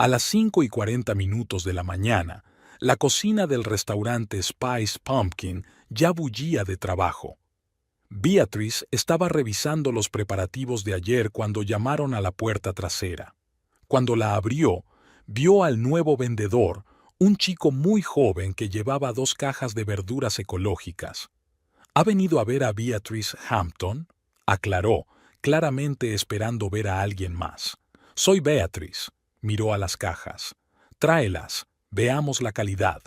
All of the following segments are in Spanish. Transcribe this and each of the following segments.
A las 5:40 de la mañana, la cocina del restaurante Spice Pumpkin ya bullía de trabajo. Beatrice estaba revisando los preparativos de ayer cuando llamaron a la puerta trasera. Cuando la abrió, vio al nuevo vendedor, un chico muy joven que llevaba 2 cajas de verduras ecológicas. ¿Ha venido a ver a Beatrice Hampton?, aclaró, claramente esperando ver a alguien más. Soy Beatrice. Miró a las cajas. Tráelas, veamos la calidad.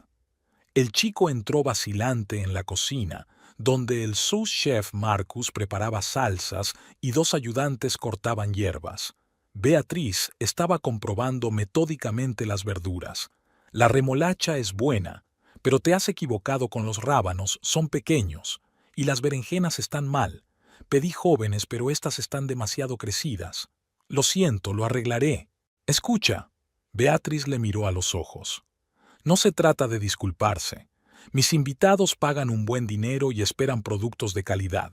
El chico entró vacilante en la cocina, donde el sous chef Marcus preparaba salsas y 2 ayudantes cortaban hierbas. Beatriz estaba comprobando metódicamente las verduras. La remolacha es buena, pero te has equivocado con los rábanos, son pequeños, y las berenjenas están mal. Pedí jóvenes, pero estas están demasiado crecidas. Lo siento, lo arreglaré. Escucha. Beatriz le miró a los ojos. No se trata de disculparse. Mis invitados pagan un buen dinero y esperan productos de calidad.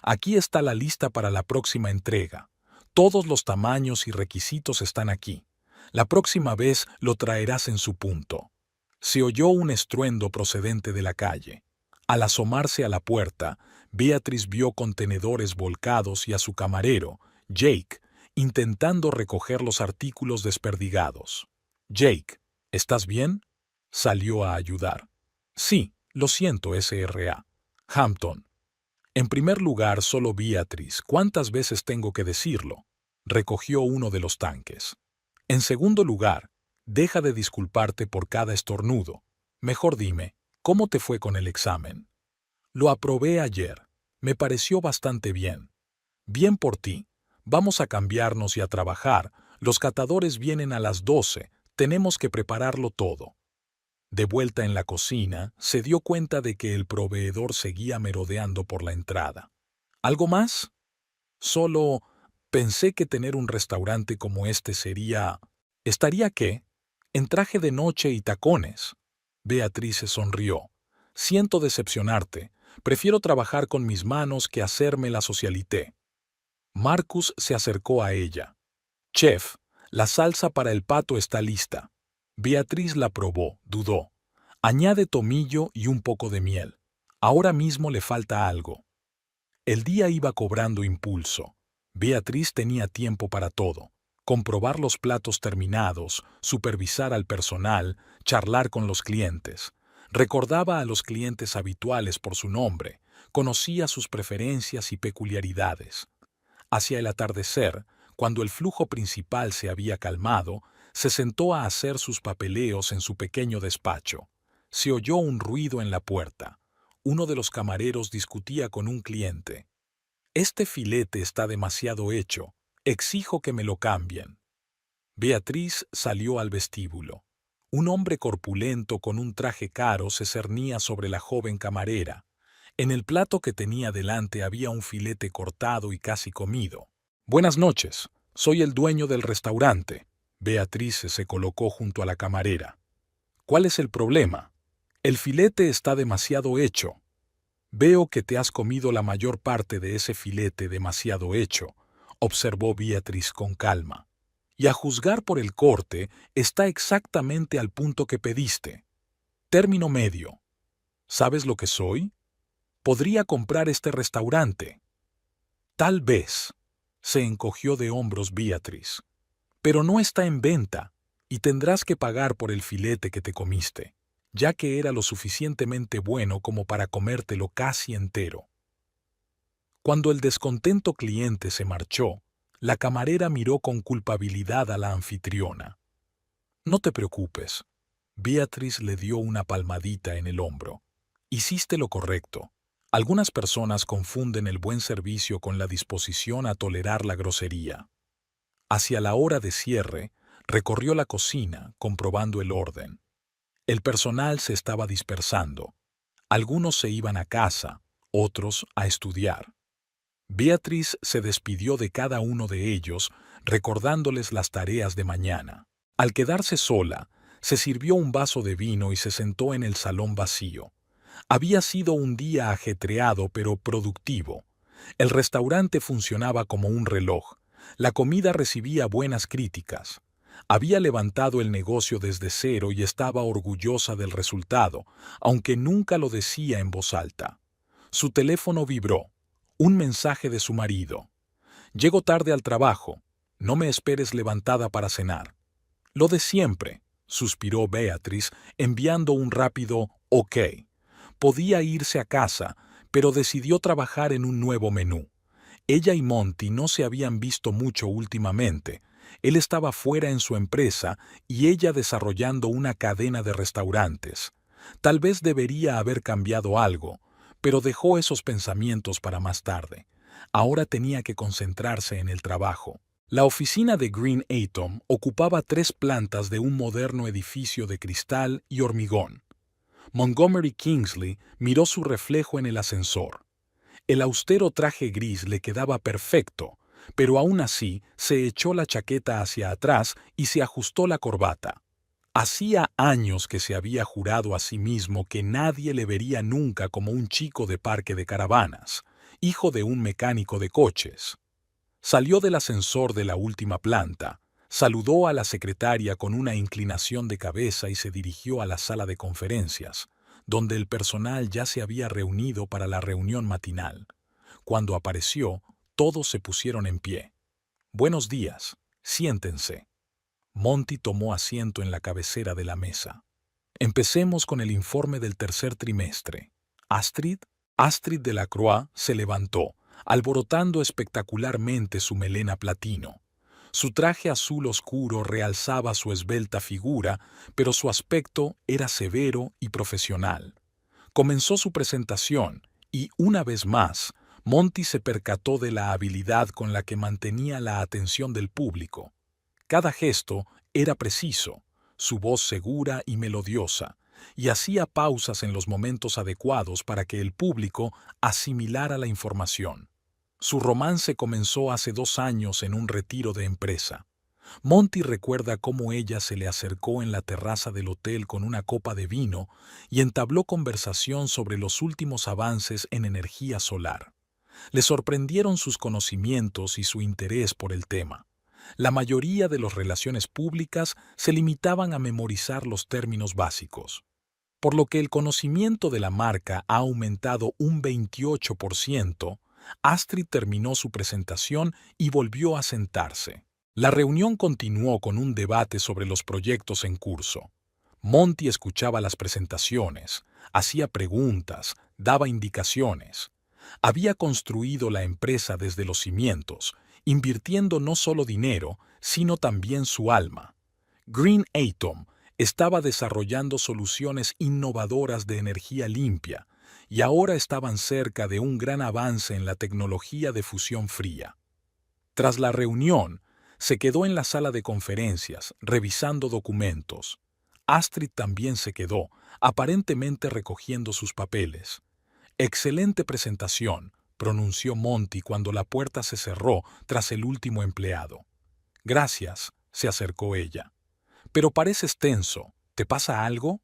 Aquí está la lista para la próxima entrega. Todos los tamaños y requisitos están aquí. La próxima vez lo traerás en su punto. Se oyó un estruendo procedente de la calle. Al asomarse a la puerta, Beatriz vio contenedores volcados y a su camarero, Jake, intentando recoger los artículos desperdigados. Jake, ¿estás bien? Salió a ayudar. Sí, lo siento, S.R.A. Hampton. En primer lugar, solo Beatriz, ¿cuántas veces tengo que decirlo? Recogió uno de los tanques. En segundo lugar, deja de disculparte por cada estornudo. Mejor dime, ¿cómo te fue con el examen? Lo aprobé ayer. Me pareció bastante bien. Bien por ti. Vamos a cambiarnos y a trabajar. Los catadores vienen a las 12. Tenemos que prepararlo todo. De vuelta en la cocina, se dio cuenta de que el proveedor seguía merodeando por la entrada. ¿Algo más? Solo pensé que tener un restaurante como este sería... ¿Estaría qué? En traje de noche y tacones. Beatriz se sonrió. Siento decepcionarte. Prefiero trabajar con mis manos que hacerme la socialité. Marcus se acercó a ella. Chef, la salsa para el pato está lista. Beatriz la probó, dudó. Añade tomillo y un poco de miel. Ahora mismo le falta algo. El día iba cobrando impulso. Beatriz tenía tiempo para todo. Comprobar los platos terminados, supervisar al personal, charlar con los clientes. Recordaba a los clientes habituales por su nombre, conocía sus preferencias y peculiaridades. Hacia el atardecer, cuando el flujo principal se había calmado, se sentó a hacer sus papeleos en su pequeño despacho. Se oyó un ruido en la puerta. Uno de los camareros discutía con un cliente. Este filete está demasiado hecho. Exijo que me lo cambien. Beatriz salió al vestíbulo. Un hombre corpulento con un traje caro se cernía sobre la joven camarera. En el plato que tenía delante había un filete cortado y casi comido. Buenas noches, soy el dueño del restaurante. Beatriz se colocó junto a la camarera. ¿Cuál es el problema? El filete está demasiado hecho. Veo que te has comido la mayor parte de ese filete demasiado hecho, observó Beatriz con calma. Y a juzgar por el corte, está exactamente al punto que pediste. Término medio. ¿Sabes lo que soy? Podría comprar este restaurante. Tal vez. Se encogió de hombros Beatriz. Pero no está en venta, y tendrás que pagar por el filete que te comiste, ya que era lo suficientemente bueno como para comértelo casi entero. Cuando el descontento cliente se marchó, la camarera miró con culpabilidad a la anfitriona. No te preocupes. Beatriz le dio una palmadita en el hombro. Hiciste lo correcto. Algunas personas confunden el buen servicio con la disposición a tolerar la grosería. Hacia la hora de cierre, recorrió la cocina, comprobando el orden. El personal se estaba dispersando. Algunos se iban a casa, otros a estudiar. Beatriz se despidió de cada uno de ellos, recordándoles las tareas de mañana. Al quedarse sola, se sirvió un vaso de vino y se sentó en el salón vacío. Había sido un día ajetreado pero productivo. El restaurante funcionaba como un reloj. La comida recibía buenas críticas. Había levantado el negocio desde cero y estaba orgullosa del resultado, aunque nunca lo decía en voz alta. Su teléfono vibró. Un mensaje de su marido. «Llego tarde al trabajo. No me esperes levantada para cenar». «Lo de siempre», suspiró Beatrice, enviando un rápido «OK». Podía irse a casa, pero decidió trabajar en un nuevo menú. Ella y Monty no se habían visto mucho últimamente. Él estaba fuera en su empresa y ella desarrollando una cadena de restaurantes. Tal vez debería haber cambiado algo, pero dejó esos pensamientos para más tarde. Ahora tenía que concentrarse en el trabajo. La oficina de Green Atom ocupaba 3 plantas de un moderno edificio de cristal y hormigón. Montgomery Kingsley miró su reflejo en el ascensor. El austero traje gris le quedaba perfecto, pero aún así se echó la chaqueta hacia atrás y se ajustó la corbata. Hacía años que se había jurado a sí mismo que nadie le vería nunca como un chico de parque de caravanas, hijo de un mecánico de coches. Salió del ascensor de la última planta, saludó a la secretaria con una inclinación de cabeza y se dirigió a la sala de conferencias, donde el personal ya se había reunido para la reunión matinal. Cuando apareció, todos se pusieron en pie. «Buenos días, siéntense». Monty tomó asiento en la cabecera de la mesa. «Empecemos con el informe del tercer trimestre. Astrid». Astrid Delacroix se levantó, alborotando espectacularmente su melena platino. Su traje azul oscuro realzaba su esbelta figura, pero su aspecto era severo y profesional. Comenzó su presentación y, una vez más, Monty se percató de la habilidad con la que mantenía la atención del público. Cada gesto era preciso, su voz segura y melodiosa, y hacía pausas en los momentos adecuados para que el público asimilara la información. Su romance comenzó hace 2 años en un retiro de empresa. Monty recuerda cómo ella se le acercó en la terraza del hotel con una copa de vino y entabló conversación sobre los últimos avances en energía solar. Le sorprendieron sus conocimientos y su interés por el tema. La mayoría de las relaciones públicas se limitaban a memorizar los términos básicos, por lo que el conocimiento de la marca ha aumentado un 28%. Astrid terminó su presentación y volvió a sentarse. La reunión continuó con un debate sobre los proyectos en curso. Monty escuchaba las presentaciones, hacía preguntas, daba indicaciones. Había construido la empresa desde los cimientos, invirtiendo no solo dinero, sino también su alma. Green Atom estaba desarrollando soluciones innovadoras de energía limpia y ahora estaban cerca de un gran avance en la tecnología de fusión fría. Tras la reunión, se quedó en la sala de conferencias, revisando documentos. Astrid también se quedó, aparentemente recogiendo sus papeles. «Excelente presentación», pronunció Monty cuando la puerta se cerró tras el último empleado. «Gracias», se acercó ella. «Pero pareces tenso. ¿Te pasa algo?»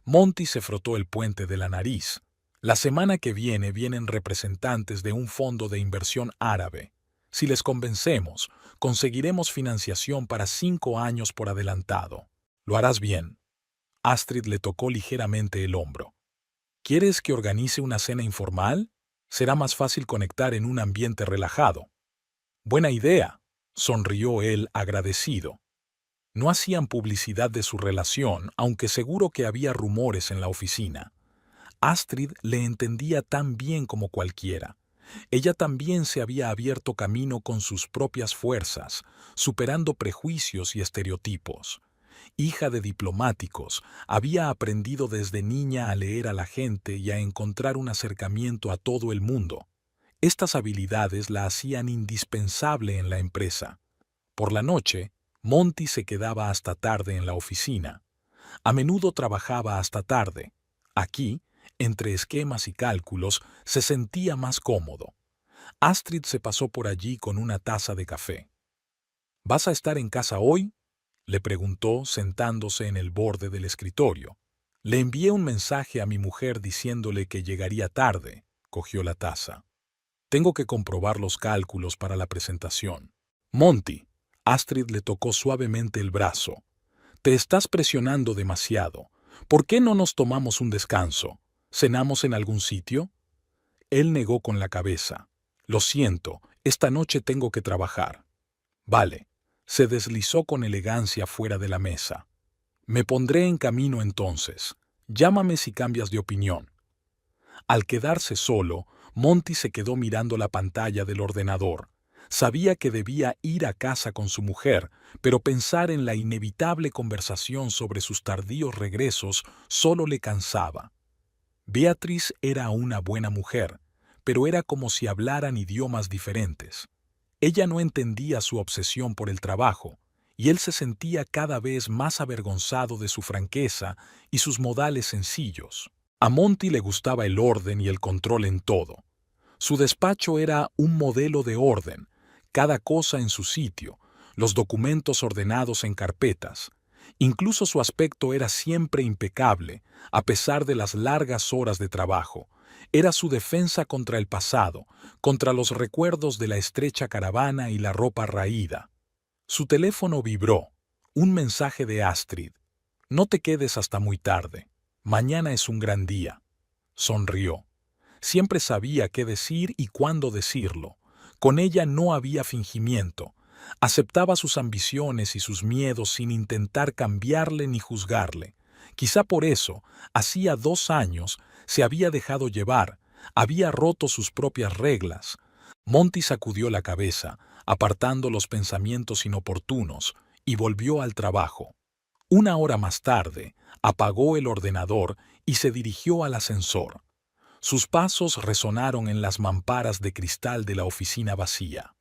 Monty se frotó el puente de la nariz. «La semana que vienen representantes de un fondo de inversión árabe. Si les convencemos, conseguiremos financiación para 5 años por adelantado. Lo harás bien». Astrid le tocó ligeramente el hombro. «¿Quieres que organice una cena informal? Será más fácil conectar en un ambiente relajado». «Buena idea», sonrió él agradecido. No hacían publicidad de su relación, aunque seguro que había rumores en la oficina. Astrid le entendía tan bien como cualquiera. Ella también se había abierto camino con sus propias fuerzas, superando prejuicios y estereotipos. Hija de diplomáticos, había aprendido desde niña a leer a la gente y a encontrar un acercamiento a todo el mundo. Estas habilidades la hacían indispensable en la empresa. Por la noche, Monty se quedaba hasta tarde en la oficina. A menudo trabajaba hasta tarde. Aquí, entre esquemas y cálculos, se sentía más cómodo. Astrid se pasó por allí con una taza de café. «¿Vas a estar en casa hoy?», le preguntó sentándose en el borde del escritorio. «Le envié un mensaje a mi mujer diciéndole que llegaría tarde», cogió la taza. «Tengo que comprobar los cálculos para la presentación». «Monty», Astrid le tocó suavemente el brazo. Te estás presionando demasiado. ¿Por qué no nos tomamos un descanso? ¿Cenamos en algún sitio? Él negó con la cabeza. Lo siento, esta noche tengo que trabajar. Vale. Se deslizó con elegancia fuera de la mesa. Me pondré en camino entonces. Llámame si cambias de opinión. Al quedarse solo, Monty se quedó mirando la pantalla del ordenador. Sabía que debía ir a casa con su mujer, pero pensar en la inevitable conversación sobre sus tardíos regresos solo le cansaba. Beatriz era una buena mujer, pero era como si hablaran idiomas diferentes. Ella no entendía su obsesión por el trabajo, y él se sentía cada vez más avergonzado de su franqueza y sus modales sencillos. A Monty le gustaba el orden y el control en todo. Su despacho era un modelo de orden, cada cosa en su sitio, los documentos ordenados en carpetas. Incluso su aspecto era siempre impecable, a pesar de las largas horas de trabajo. Era su defensa contra el pasado, contra los recuerdos de la estrecha caravana y la ropa raída. Su teléfono vibró. Un mensaje de Astrid. No te quedes hasta muy tarde. Mañana es un gran día. Sonrió. Siempre sabía qué decir y cuándo decirlo. Con ella no había fingimiento. Aceptaba sus ambiciones y sus miedos sin intentar cambiarle ni juzgarle. Quizá por eso, hacía 2 años, se había dejado llevar, había roto sus propias reglas. Monty sacudió la cabeza, apartando los pensamientos inoportunos, y volvió al trabajo. 1 hora más tarde, apagó el ordenador y se dirigió al ascensor. Sus pasos resonaron en las mamparas de cristal de la oficina vacía.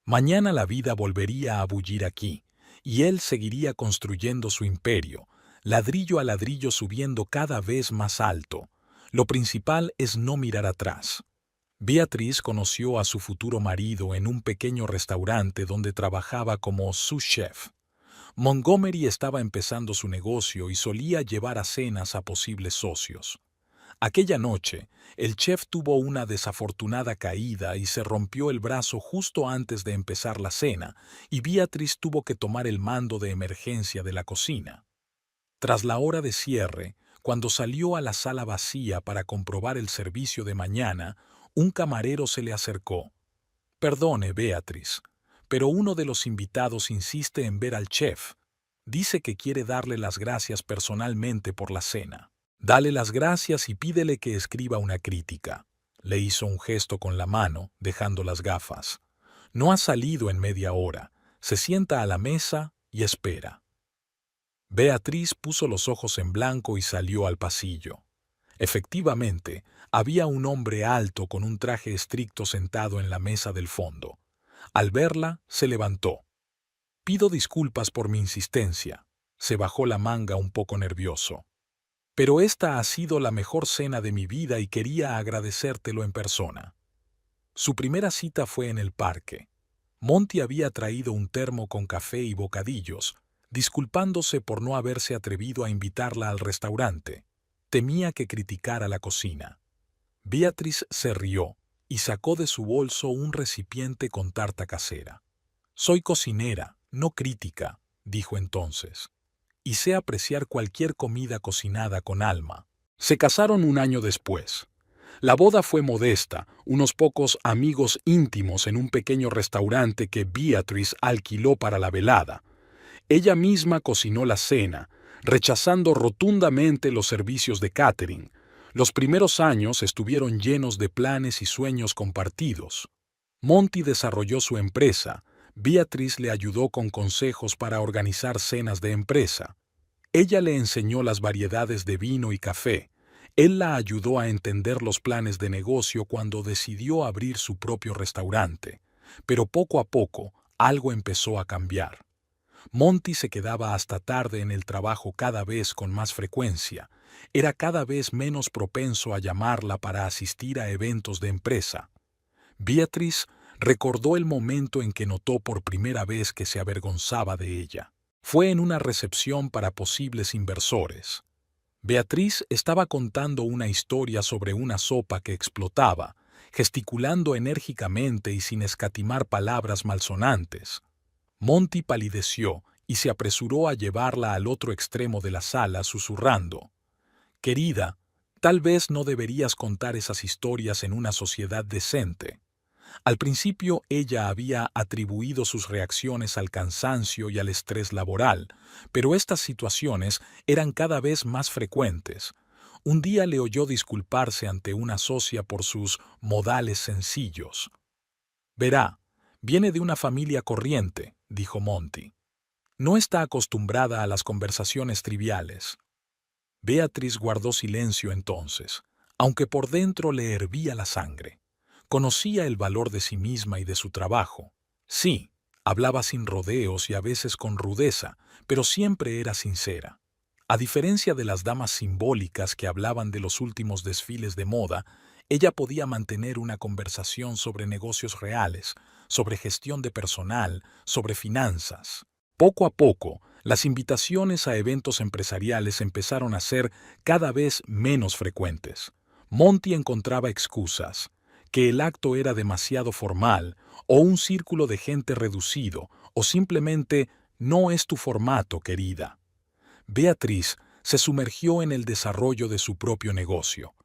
Mañana la vida volvería a bullir aquí, y él seguiría construyendo su imperio, ladrillo a ladrillo subiendo cada vez más alto. Lo principal es no mirar atrás. Beatriz conoció a su futuro marido en un pequeño restaurante donde trabajaba como sous chef. Montgomery estaba empezando su negocio y solía llevar a cenas a posibles socios. Aquella noche, el chef tuvo una desafortunada caída y se rompió el brazo justo antes de empezar la cena, y Beatriz tuvo que tomar el mando de emergencia de la cocina. Tras la hora de cierre, cuando salió a la sala vacía para comprobar el servicio de mañana, un camarero se le acercó. Perdone, Beatriz, pero uno de los invitados insiste en ver al chef. Dice que quiere darle las gracias personalmente por la cena. Dale las gracias y pídele que escriba una crítica. Le hizo un gesto con la mano, dejando las gafas. No ha salido en media hora. Se sienta a la mesa y espera. Beatriz puso los ojos en blanco y salió al pasillo. Efectivamente, había un hombre alto con un traje estricto sentado en la mesa del fondo. Al verla, se levantó. Pido disculpas por mi insistencia. Se bajó la manga un poco nervioso. Pero esta ha sido la mejor cena de mi vida y quería agradecértelo en persona. Su primera cita fue en el parque. Monty había traído un termo con café y bocadillos, disculpándose por no haberse atrevido a invitarla al restaurante. Temía que criticara la cocina. Beatriz se rió y sacó de su bolso un recipiente con tarta casera. Soy cocinera, no crítica, dijo entonces. Y sé apreciar cualquier comida cocinada con alma. Se casaron 1 año después. La boda fue modesta, unos pocos amigos íntimos en un pequeño restaurante que Beatriz alquiló para la velada. Ella misma cocinó la cena, rechazando rotundamente los servicios de catering. Los primeros años estuvieron llenos de planes y sueños compartidos. Monty desarrolló su empresa. Beatriz le ayudó con consejos para organizar cenas de empresa. Ella le enseñó las variedades de vino y café. Él la ayudó a entender los planes de negocio cuando decidió abrir su propio restaurante. Pero poco a poco, algo empezó a cambiar. Monty se quedaba hasta tarde en el trabajo cada vez con más frecuencia. Era cada vez menos propenso a llamarla para asistir a eventos de empresa. Beatriz recordó el momento en que notó por primera vez que se avergonzaba de ella. Fue en una recepción para posibles inversores. Beatriz estaba contando una historia sobre una sopa que explotaba, gesticulando enérgicamente y sin escatimar palabras malsonantes. Monty palideció y se apresuró a llevarla al otro extremo de la sala, susurrando: «Querida, tal vez no deberías contar esas historias en una sociedad decente». Al principio ella había atribuido sus reacciones al cansancio y al estrés laboral, pero estas situaciones eran cada vez más frecuentes. Un día le oyó disculparse ante una socia por sus modales sencillos. «Verá, viene de una familia corriente», dijo Monty. «No está acostumbrada a las conversaciones triviales». Beatriz guardó silencio entonces, aunque por dentro le hervía la sangre. Conocía el valor de sí misma y de su trabajo. Sí, hablaba sin rodeos y a veces con rudeza, pero siempre era sincera. A diferencia de las damas simbólicas que hablaban de los últimos desfiles de moda, ella podía mantener una conversación sobre negocios reales, sobre gestión de personal, sobre finanzas. Poco a poco, las invitaciones a eventos empresariales empezaron a ser cada vez menos frecuentes. Monty encontraba excusas: que el acto era demasiado formal, o un círculo de gente reducido, o simplemente no es tu formato, querida. Beatriz se sumergió en el desarrollo de su propio negocio.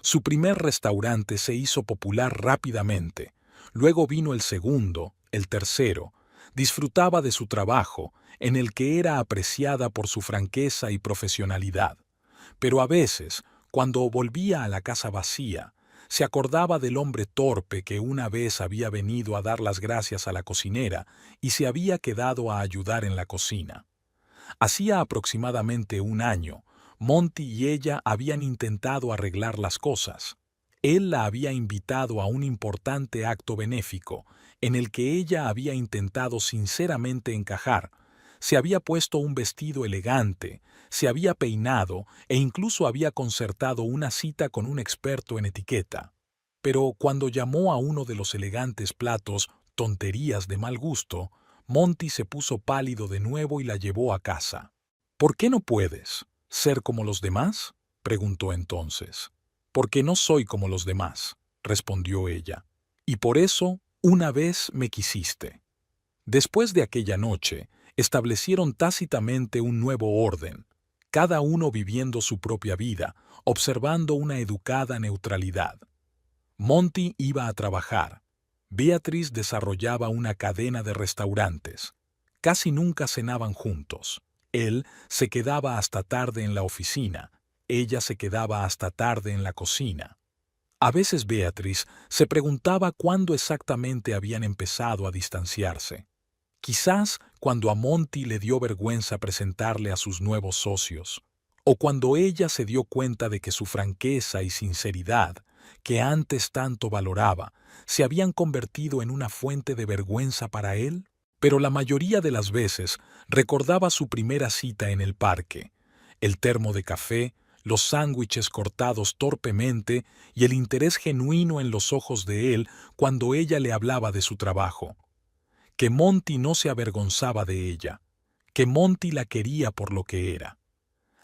Su primer restaurante se hizo popular rápidamente. Luego vino el segundo, el tercero. Disfrutaba de su trabajo, en el que era apreciada por su franqueza y profesionalidad. Pero a veces, cuando volvía a la casa vacía, se acordaba del hombre torpe que una vez había venido a dar las gracias a la cocinera y se había quedado a ayudar en la cocina. Hacía aproximadamente un año, Monty y ella habían intentado arreglar las cosas. Él la había invitado a un importante acto benéfico, en el que ella había intentado sinceramente encajar. Se había puesto un vestido elegante, se había peinado e incluso había concertado una cita con un experto en etiqueta. Pero cuando llamó a uno de los elegantes platos tonterías de mal gusto, Monty se puso pálido de nuevo y la llevó a casa. «¿Por qué no puedes ser como los demás?», preguntó entonces. «Porque no soy como los demás», respondió ella. «Y por eso una vez me quisiste». Después de aquella noche, establecieron tácitamente un nuevo orden, cada uno viviendo su propia vida, observando una educada neutralidad. Monty iba a trabajar. Beatriz desarrollaba una cadena de restaurantes. Casi nunca cenaban juntos. Él se quedaba hasta tarde en la oficina, ella se quedaba hasta tarde en la cocina. A veces Beatriz se preguntaba cuándo exactamente habían empezado a distanciarse. Quizás cuando a Monty le dio vergüenza presentarle a sus nuevos socios, o cuando ella se dio cuenta de que su franqueza y sinceridad, que antes tanto valoraba, se habían convertido en una fuente de vergüenza para él. Pero la mayoría de las veces recordaba su primera cita en el parque, el termo de café, los sándwiches cortados torpemente y el interés genuino en los ojos de él cuando ella le hablaba de su trabajo. Que Monty no se avergonzaba de ella, que Monty la quería por lo que era.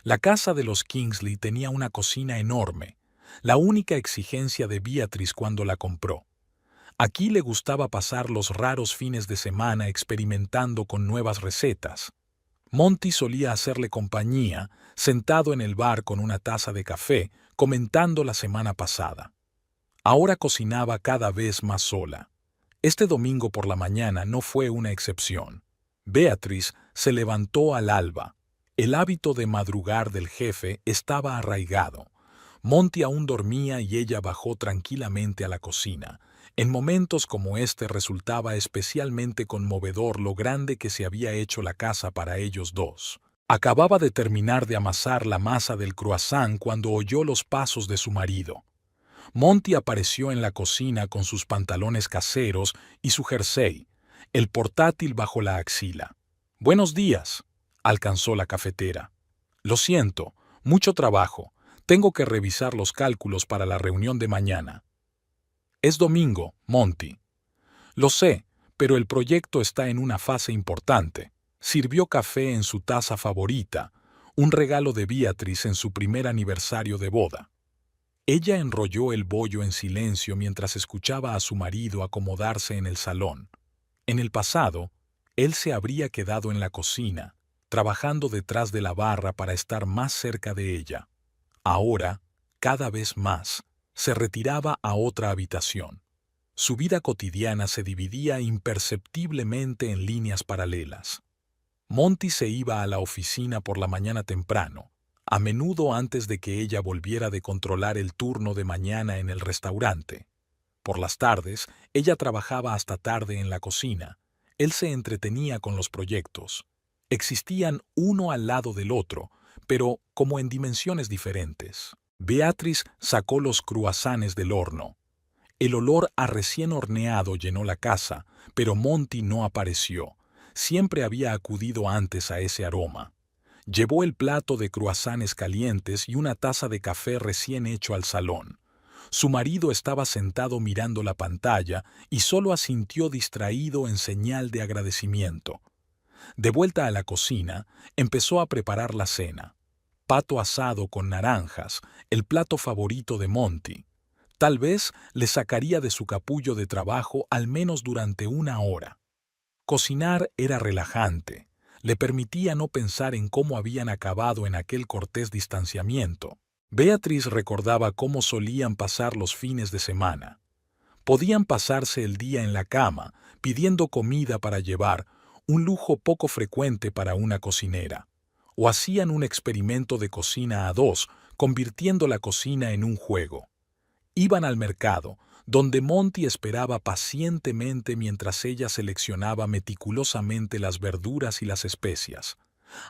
La casa de los Kingsley tenía una cocina enorme, la única exigencia de Beatriz cuando la compró. Aquí le gustaba pasar los raros fines de semana experimentando con nuevas recetas. Monty solía hacerle compañía, sentado en el bar con una taza de café, comentando la semana pasada. Ahora cocinaba cada vez más sola. Este domingo por la mañana no fue una excepción. Beatriz se levantó al alba. El hábito de madrugar del jefe estaba arraigado. Monty aún dormía y ella bajó tranquilamente a la cocina. En momentos como este resultaba especialmente conmovedor lo grande que se había hecho la casa para ellos dos. Acababa de terminar de amasar la masa del croissant cuando oyó los pasos de su marido. Monty apareció en la cocina con sus pantalones caseros y su jersey, el portátil bajo la axila. «Buenos días», alcanzó la cafetera. «Lo siento, mucho trabajo. Tengo que revisar los cálculos para la reunión de mañana». «Es domingo, Monty». «Lo sé, pero el proyecto está en una fase importante». Sirvió café en su taza favorita, un regalo de Beatriz en su primer aniversario de boda. Ella enrolló el bollo en silencio mientras escuchaba a su marido acomodarse en el salón. En el pasado, Él se habría quedado en la cocina, trabajando detrás de la barra para estar más cerca de ella. Ahora, cada vez más, se retiraba a otra habitación. Su vida cotidiana se dividía imperceptiblemente en líneas paralelas. Monty se iba a la oficina por la mañana temprano, a menudo antes de que ella volviera de controlar el turno de mañana en el restaurante. Por las tardes, ella trabajaba hasta tarde en la cocina. Él se entretenía con los proyectos. Existían uno al lado del otro, pero como en dimensiones diferentes. Beatriz sacó los cruasanes del horno. El olor a recién horneado llenó la casa, pero Monty no apareció. Siempre había acudido antes a ese aroma. Llevó el plato de cruasanes calientes y una taza de café recién hecho al salón. Su marido estaba sentado mirando la pantalla y solo asintió distraído en señal de agradecimiento. De vuelta a la cocina, empezó a preparar la cena. Pato asado con naranjas, el plato favorito de Monty. Tal vez le sacaría de su capullo de trabajo al menos durante una hora. Cocinar era relajante. Le permitía no pensar en cómo habían acabado en aquel cortés distanciamiento. Beatriz recordaba cómo solían pasar los fines de semana. Podían pasarse el día en la cama, pidiendo comida para llevar, un lujo poco frecuente para una cocinera. O hacían un experimento de cocina a dos, convirtiendo la cocina en un juego. Iban al mercado, donde Monty esperaba pacientemente mientras ella seleccionaba meticulosamente las verduras y las especias.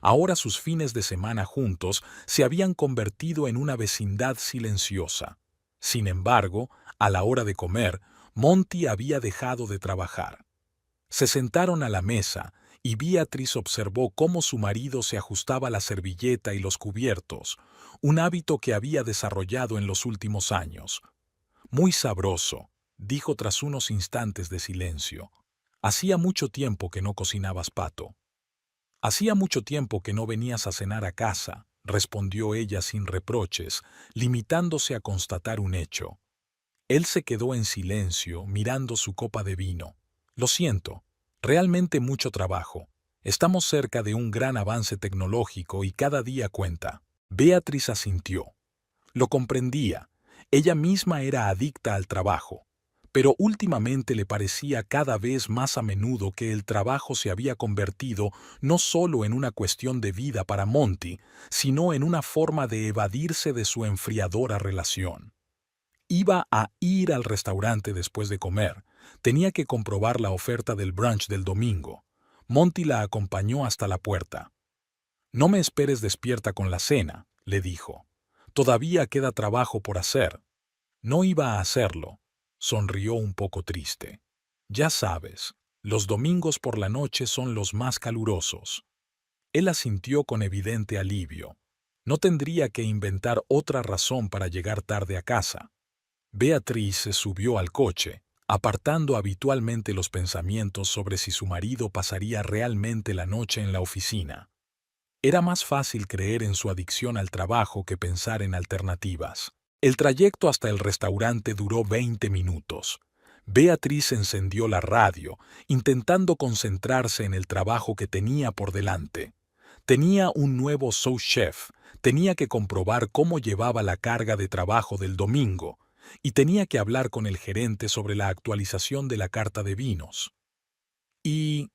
Ahora sus fines de semana juntos se habían convertido en una vecindad silenciosa. Sin embargo, a la hora de comer, Monty había dejado de trabajar. Se sentaron a la mesa y Beatriz observó cómo su marido se ajustaba la servilleta y los cubiertos, un hábito que había desarrollado en los últimos años. Muy sabroso, dijo tras unos instantes de silencio. Hacía mucho tiempo que no cocinabas, Pato. Hacía mucho tiempo que no venías a cenar a casa, respondió ella sin reproches, limitándose a constatar un hecho. Él se quedó en silencio, mirando su copa de vino. Lo siento, realmente mucho trabajo. Estamos cerca de un gran avance tecnológico y cada día cuenta. Beatriz asintió. Lo comprendía. Ella misma era adicta al trabajo. Pero últimamente le parecía cada vez más a menudo que el trabajo se había convertido no solo en una cuestión de vida para Monty, sino en una forma de evadirse de su enfriadora relación. Iba a ir al restaurante después de comer. Tenía que comprobar la oferta del brunch del domingo. Monty la acompañó hasta la puerta. «No me esperes despierta con la cena», le dijo. «Todavía queda trabajo por hacer». No iba a hacerlo. Sonrió un poco triste. «Ya sabes, los domingos por la noche son los más calurosos». Él asintió con evidente alivio. No tendría que inventar otra razón para llegar tarde a casa. Beatriz se subió al coche, apartando habitualmente los pensamientos sobre si su marido pasaría realmente la noche en la oficina. Era más fácil creer en su adicción al trabajo que pensar en alternativas. El trayecto hasta el restaurante duró 20 minutos. Beatriz encendió la radio, intentando concentrarse en el trabajo que tenía por delante. Tenía un nuevo sous chef, tenía que comprobar cómo llevaba la carga de trabajo del domingo, y tenía que hablar con el gerente sobre la actualización de la carta de vinos. Y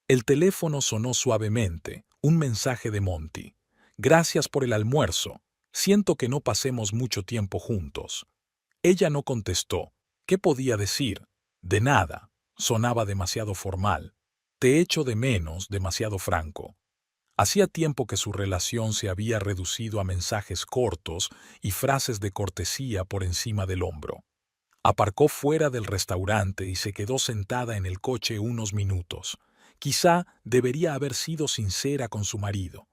el teléfono sonó suavemente, un mensaje de Monty. «Gracias por el almuerzo. Siento que no pasemos mucho tiempo juntos». Ella no contestó. ¿Qué podía decir? De nada. Sonaba demasiado formal. «Te echo de menos», demasiado franco. Hacía tiempo que su relación se había reducido a mensajes cortos y frases de cortesía por encima del hombro. Aparcó fuera del restaurante y se quedó sentada en el coche unos minutos. Quizá debería haber sido sincera con su marido.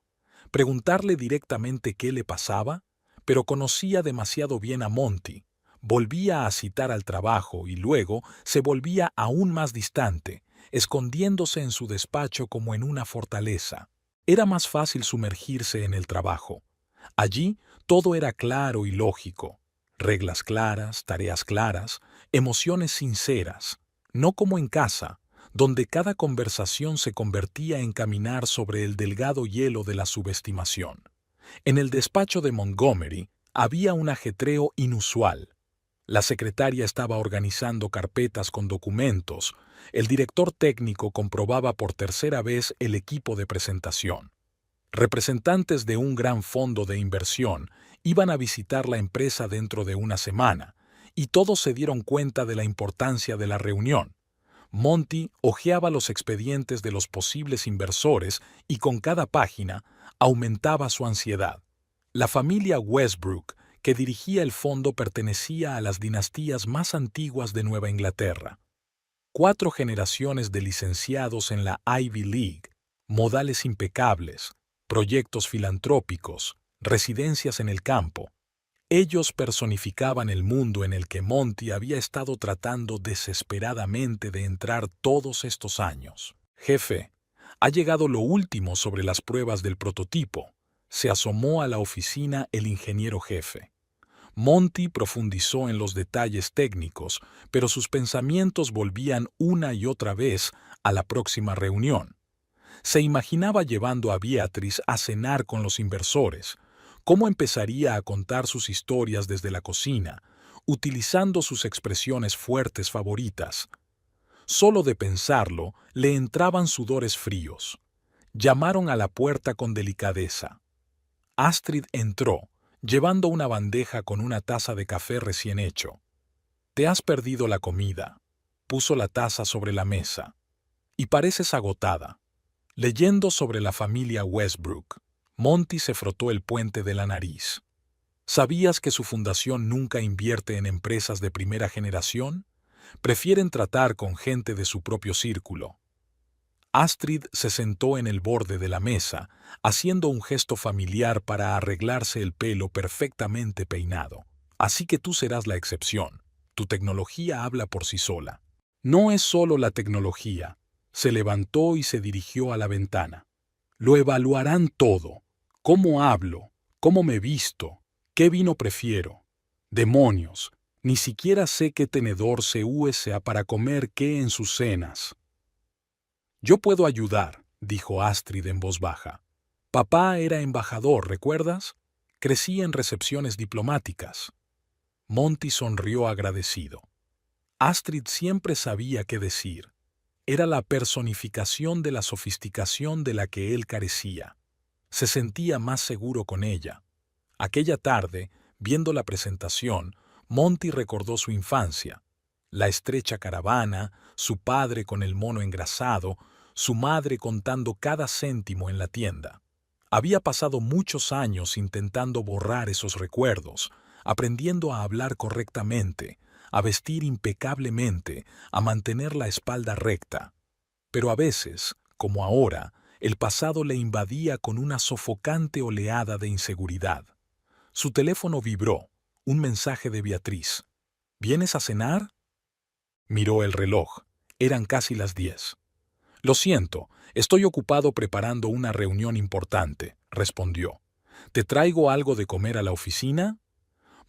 Preguntarle directamente qué le pasaba, pero conocía demasiado bien a Monty. Volvía a citar al trabajo y luego se volvía aún más distante, escondiéndose en su despacho como en una fortaleza. Era más fácil sumergirse en el trabajo. Allí todo era claro y lógico. Reglas claras, tareas claras, emociones sinceras. No como en casa, donde cada conversación se convertía en caminar sobre el delgado hielo de la subestimación. En el despacho de Montgomery había un ajetreo inusual. La secretaria estaba organizando carpetas con documentos. El director técnico comprobaba por tercera vez el equipo de presentación. Representantes de un gran fondo de inversión iban a visitar la empresa dentro de una semana, y todos se dieron cuenta de la importancia de la reunión. Monty hojeaba los expedientes de los posibles inversores y con cada página aumentaba su ansiedad. La familia Westbrook, que dirigía el fondo, pertenecía a las dinastías más antiguas de Nueva Inglaterra. 4 generaciones de licenciados en la Ivy League, modales impecables, proyectos filantrópicos, residencias en el campo. Ellos personificaban el mundo en el que Monty había estado tratando desesperadamente de entrar todos estos años. «Jefe, ha llegado lo último sobre las pruebas del prototipo», se asomó a la oficina el ingeniero jefe. Monty profundizó en los detalles técnicos, pero sus pensamientos volvían una y otra vez a la próxima reunión. Se imaginaba llevando a Beatrice a cenar con los inversores. ¿Cómo empezaría a contar sus historias desde la cocina, utilizando sus expresiones fuertes favoritas? Solo de pensarlo, le entraban sudores fríos. Llamaron a la puerta con delicadeza. Astrid entró, llevando una bandeja con una taza de café recién hecho. «Te has perdido la comida», puso la taza sobre la mesa. «Y pareces agotada». Leyendo sobre la familia Westbrook, Monty se frotó el puente de la nariz. ¿Sabías que su fundación nunca invierte en empresas de primera generación? Prefieren tratar con gente de su propio círculo. Astrid se sentó en el borde de la mesa, haciendo un gesto familiar para arreglarse el pelo perfectamente peinado. «Así que tú serás la excepción. Tu tecnología habla por sí sola». «No es solo la tecnología». Se levantó y se dirigió a la ventana. «Lo evaluarán todo. ¿Cómo hablo? ¿Cómo me visto? ¿Qué vino prefiero? Demonios, ni siquiera sé qué tenedor se usa para comer qué en sus cenas». «Yo puedo ayudar», dijo Astrid en voz baja. «Papá era embajador, ¿recuerdas? Crecí en recepciones diplomáticas». Monty sonrió agradecido. Astrid siempre sabía qué decir. Era la personificación de la sofisticación de la que él carecía. Se sentía más seguro con ella. Aquella tarde, viendo la presentación, Monty recordó su infancia. La estrecha caravana, su padre con el mono engrasado, su madre contando cada céntimo en la tienda. Había pasado muchos años intentando borrar esos recuerdos, aprendiendo a hablar correctamente, a vestir impecablemente, a mantener la espalda recta. Pero a veces, como ahora, el pasado le invadía con una sofocante oleada de inseguridad. Su teléfono vibró, un mensaje de Beatriz. «¿Vienes a cenar?» Miró el reloj. Eran casi las 10. «Lo siento, estoy ocupado preparando una reunión importante», respondió. «¿Te traigo algo de comer a la oficina?»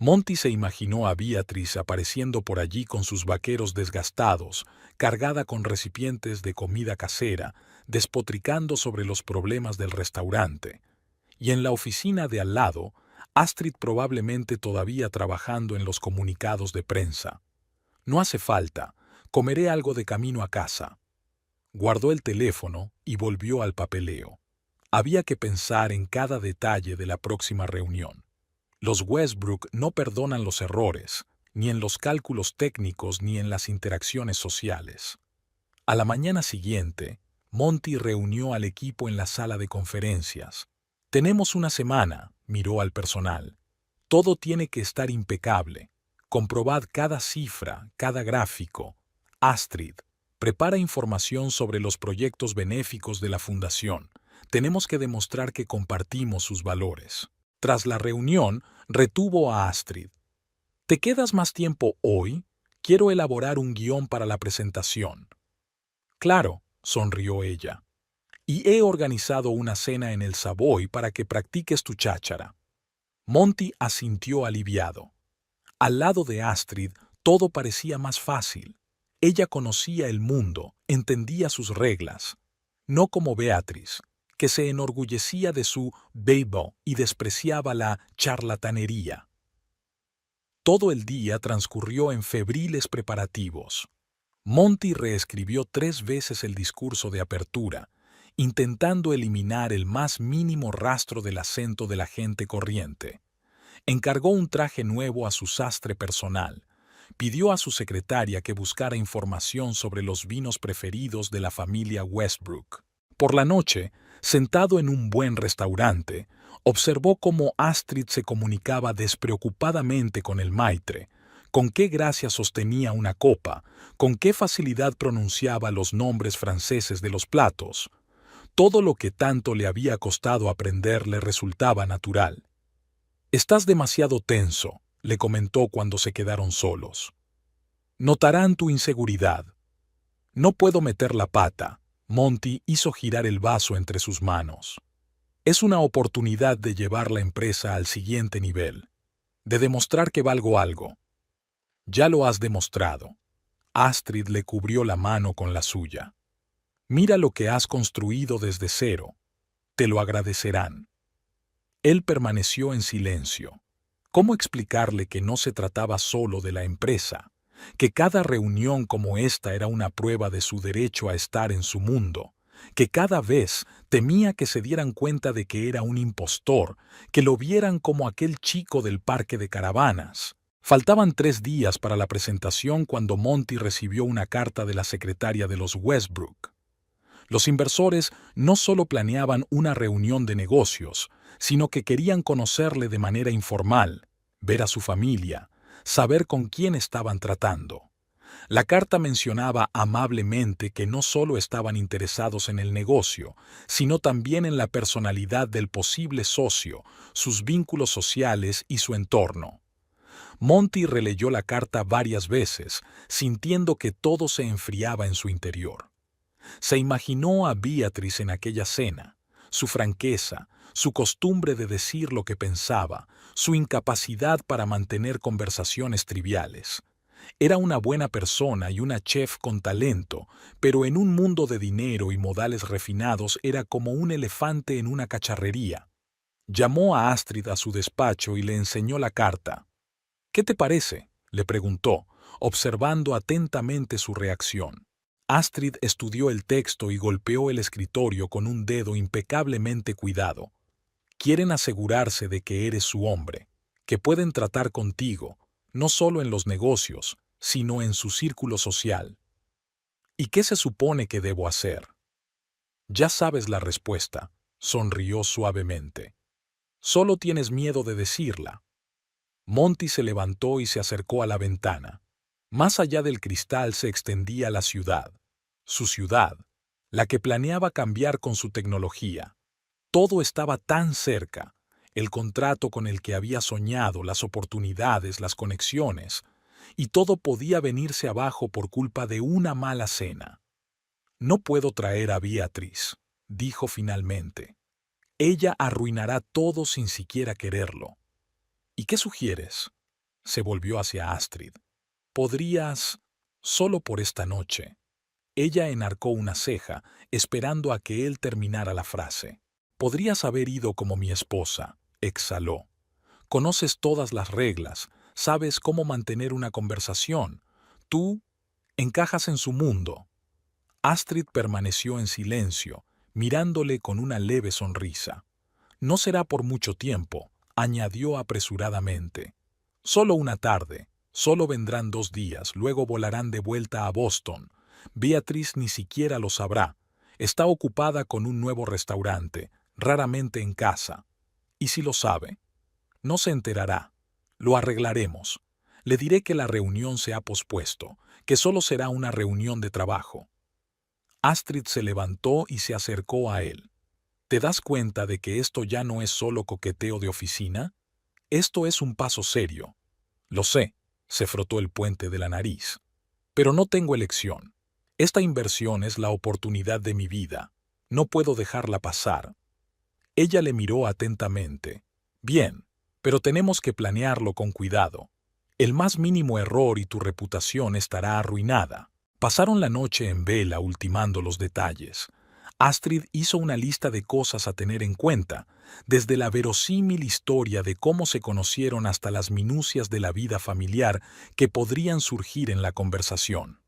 Monty se imaginó a Beatriz apareciendo por allí con sus vaqueros desgastados, cargada con recipientes de comida casera, despotricando sobre los problemas del restaurante. Y en la oficina de al lado, Astrid probablemente todavía trabajando en los comunicados de prensa. «No hace falta, comeré algo de camino a casa». Guardó el teléfono y volvió al papeleo. Había que pensar en cada detalle de la próxima reunión. Los Westbrook no perdonan los errores, ni en los cálculos técnicos ni en las interacciones sociales. A la mañana siguiente, Monty reunió al equipo en la sala de conferencias. «Tenemos una semana», miró al personal. «Todo tiene que estar impecable. Comprobad cada cifra, cada gráfico. Astrid, prepara información sobre los proyectos benéficos de la fundación. Tenemos que demostrar que compartimos sus valores». Tras la reunión, retuvo a Astrid. «¿Te quedas más tiempo hoy? Quiero elaborar un guión para la presentación». «Claro», sonrió ella. «Y he organizado una cena en el Savoy para que practiques tu cháchara». Monty asintió aliviado. Al lado de Astrid, todo parecía más fácil. Ella conocía el mundo, entendía sus reglas, no como Beatriz, que se enorgullecía de su Weibo y despreciaba la charlatanería. Todo el día transcurrió en febriles preparativos. Monty reescribió 3 veces el discurso de apertura, intentando eliminar el más mínimo rastro del acento de la gente corriente. Encargó un traje nuevo a su sastre personal. Pidió a su secretaria que buscara información sobre los vinos preferidos de la familia Westbrook. Por la noche, sentado en un buen restaurante, observó cómo Astrid se comunicaba despreocupadamente con el maitre, con qué gracia sostenía una copa, con qué facilidad pronunciaba los nombres franceses de los platos. Todo lo que tanto le había costado aprender le resultaba natural. «Estás demasiado tenso», le comentó cuando se quedaron solos. «Notarán tu inseguridad». «No puedo meter la pata», Monty hizo girar el vaso entre sus manos. «Es una oportunidad de llevar la empresa al siguiente nivel, de demostrar que valgo algo». «Ya lo has demostrado». Astrid le cubrió la mano con la suya. «Mira lo que has construido desde cero. Te lo agradecerán». Él permaneció en silencio. ¿Cómo explicarle que no se trataba solo de la empresa, que cada reunión como esta era una prueba de su derecho a estar en su mundo, que cada vez temía que se dieran cuenta de que era un impostor, que lo vieran como aquel chico del parque de caravanas? Faltaban 3 días para la presentación cuando Monty recibió una carta de la secretaria de los Westbrook. Los inversores no solo planeaban una reunión de negocios, sino que querían conocerle de manera informal, ver a su familia, saber con quién estaban tratando. La carta mencionaba amablemente que no solo estaban interesados en el negocio, sino también en la personalidad del posible socio, sus vínculos sociales y su entorno. Monty releyó la carta varias veces, sintiendo que todo se enfriaba en su interior. Se imaginó a Beatriz en aquella cena, su franqueza, su costumbre de decir lo que pensaba, su incapacidad para mantener conversaciones triviales. Era una buena persona y una chef con talento, pero en un mundo de dinero y modales refinados era como un elefante en una cacharrería. Llamó a Astrid a su despacho y le enseñó la carta. «¿Qué te parece?», le preguntó, observando atentamente su reacción. Astrid estudió el texto y golpeó el escritorio con un dedo impecablemente cuidado. «Quieren asegurarse de que eres su hombre, que pueden tratar contigo, no solo en los negocios, sino en su círculo social». «¿Y qué se supone que debo hacer?». «Ya sabes la respuesta», sonrió suavemente. «Solo tienes miedo de decirla». Monty se levantó y se acercó a la ventana. Más allá del cristal se extendía la ciudad. Su ciudad, la que planeaba cambiar con su tecnología. Todo estaba tan cerca, el contrato con el que había soñado, las oportunidades, las conexiones, y todo podía venirse abajo por culpa de una mala cena. «No puedo traer a Beatriz», dijo finalmente. «Ella arruinará todo sin siquiera quererlo». «¿Y qué sugieres?», se volvió hacia Astrid. «Podrías, solo por esta noche». Ella enarcó una ceja, esperando a que él terminara la frase. «Podrías haber ido como mi esposa», exhaló. «Conoces todas las reglas, sabes cómo mantener una conversación. Tú encajas en su mundo». Astrid permaneció en silencio, mirándole con una leve sonrisa. «No será por mucho tiempo», añadió apresuradamente. «Solo una tarde, solo vendrán 2 días, luego volarán de vuelta a Boston. Beatriz ni siquiera lo sabrá. Está ocupada con un nuevo restaurante, raramente en casa. ¿Y si lo sabe? No se enterará. Lo arreglaremos. Le diré que la reunión se ha pospuesto, que solo será una reunión de trabajo». Astrid se levantó y se acercó a él. «¿Te das cuenta de que esto ya no es solo coqueteo de oficina? Esto es un paso serio». «Lo sé», se frotó el puente de la nariz. «Pero no tengo elección. Esta inversión es la oportunidad de mi vida. No puedo dejarla pasar». Ella le miró atentamente. «Bien, pero tenemos que planearlo con cuidado. El más mínimo error y tu reputación estará arruinada». Pasaron la noche en vela ultimando los detalles. Astrid hizo una lista de cosas a tener en cuenta, desde la verosímil historia de cómo se conocieron hasta las minucias de la vida familiar que podrían surgir en la conversación.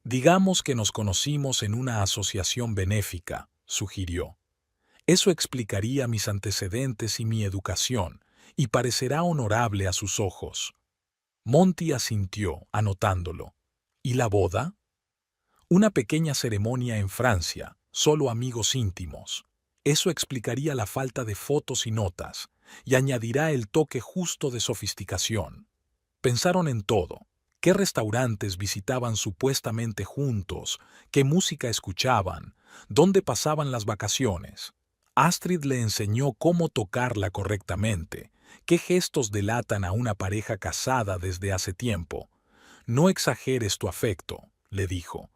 Digamos que nos conocimos en una asociación benéfica, sugirió. Eso explicaría mis antecedentes y mi educación, y parecerá honorable a sus ojos. Monty asintió, anotándolo. ¿Y la boda? Una pequeña ceremonia en Francia, solo amigos íntimos. Eso explicaría la falta de fotos y notas, y añadirá el toque justo de sofisticación. Pensaron en todo. ¿Qué restaurantes visitaban supuestamente juntos? ¿Qué música escuchaban? ¿Dónde pasaban las vacaciones? Astrid le enseñó cómo tocarla correctamente, qué gestos delatan a una pareja casada desde hace tiempo. No exageres tu afecto, le dijo.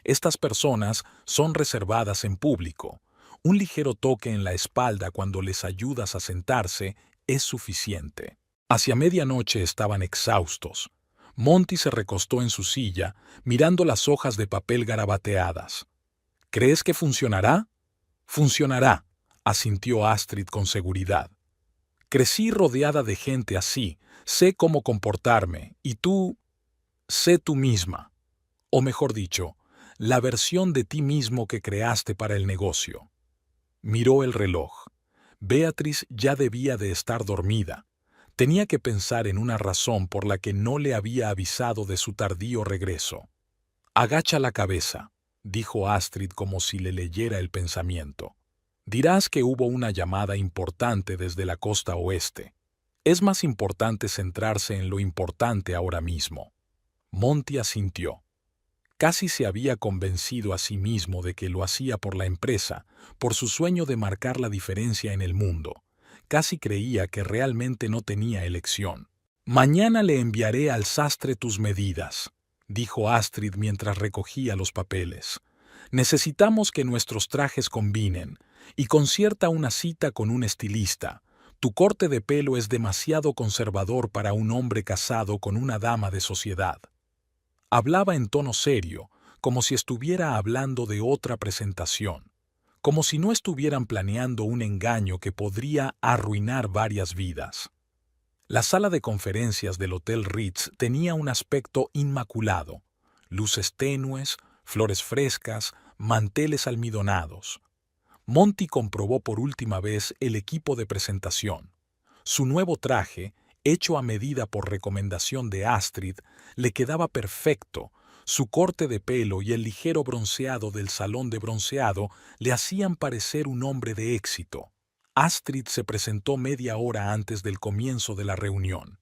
Estas personas son reservadas en público. Un ligero toque en la espalda cuando les ayudas a sentarse es suficiente. Hacia medianoche estaban exhaustos. Monty se recostó en su silla, mirando las hojas de papel garabateadas. ¿Crees que funcionará? Funcionará, asintió Astrid con seguridad. Crecí rodeada de gente así, sé cómo comportarme, y tú, sé tú misma. O mejor dicho, la versión de ti mismo que creaste para el negocio. Miró el reloj. Beatriz ya debía de estar dormida. Tenía que pensar en una razón por la que no le había avisado de su tardío regreso. Agacha la cabeza, dijo Astrid como si le leyera el pensamiento. Dirás que hubo una llamada importante desde la costa oeste. Es más importante centrarse en lo importante ahora mismo. Monty asintió. Casi se había convencido a sí mismo de que lo hacía por la empresa, por su sueño de marcar la diferencia en el mundo. Casi creía que realmente no tenía elección. Mañana le enviaré al sastre tus medidas, dijo Astrid mientras recogía los papeles. Necesitamos que nuestros trajes combinen, y concierta una cita con un estilista. Tu corte de pelo es demasiado conservador para un hombre casado con una dama de sociedad. Hablaba en tono serio, como si estuviera hablando de otra presentación, como si no estuvieran planeando un engaño que podría arruinar varias vidas. La sala de conferencias del Hotel Ritz tenía un aspecto inmaculado, luces tenues, flores frescas, manteles almidonados. Monty comprobó por última vez el equipo de presentación. Su nuevo traje, hecho a medida por recomendación de Astrid, le quedaba perfecto. Su corte de pelo y el ligero bronceado del salón de bronceado le hacían parecer un hombre de éxito. Astrid se presentó media hora antes del comienzo de la reunión.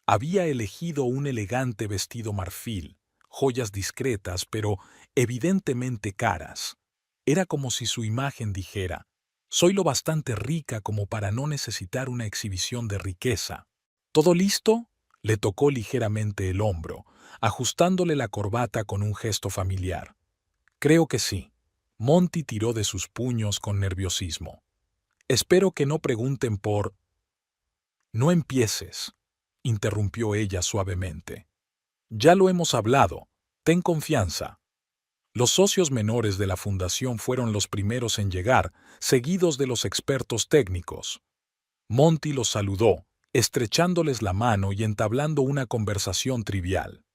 Había elegido un elegante vestido marfil, joyas discretas pero evidentemente caras. Era como si su imagen dijera: «Soy lo bastante rica como para no necesitar una exhibición de riqueza». ¿Todo listo? Le tocó ligeramente el hombro, ajustándole la corbata con un gesto familiar. Creo que sí. Monty tiró de sus puños con nerviosismo. Espero que no pregunten por... No empieces, interrumpió ella suavemente. Ya lo hemos hablado. Ten confianza. Los socios menores de la fundación fueron los primeros en llegar, seguidos de los expertos técnicos. Monty los saludó, estrechándoles la mano y entablando una conversación trivial.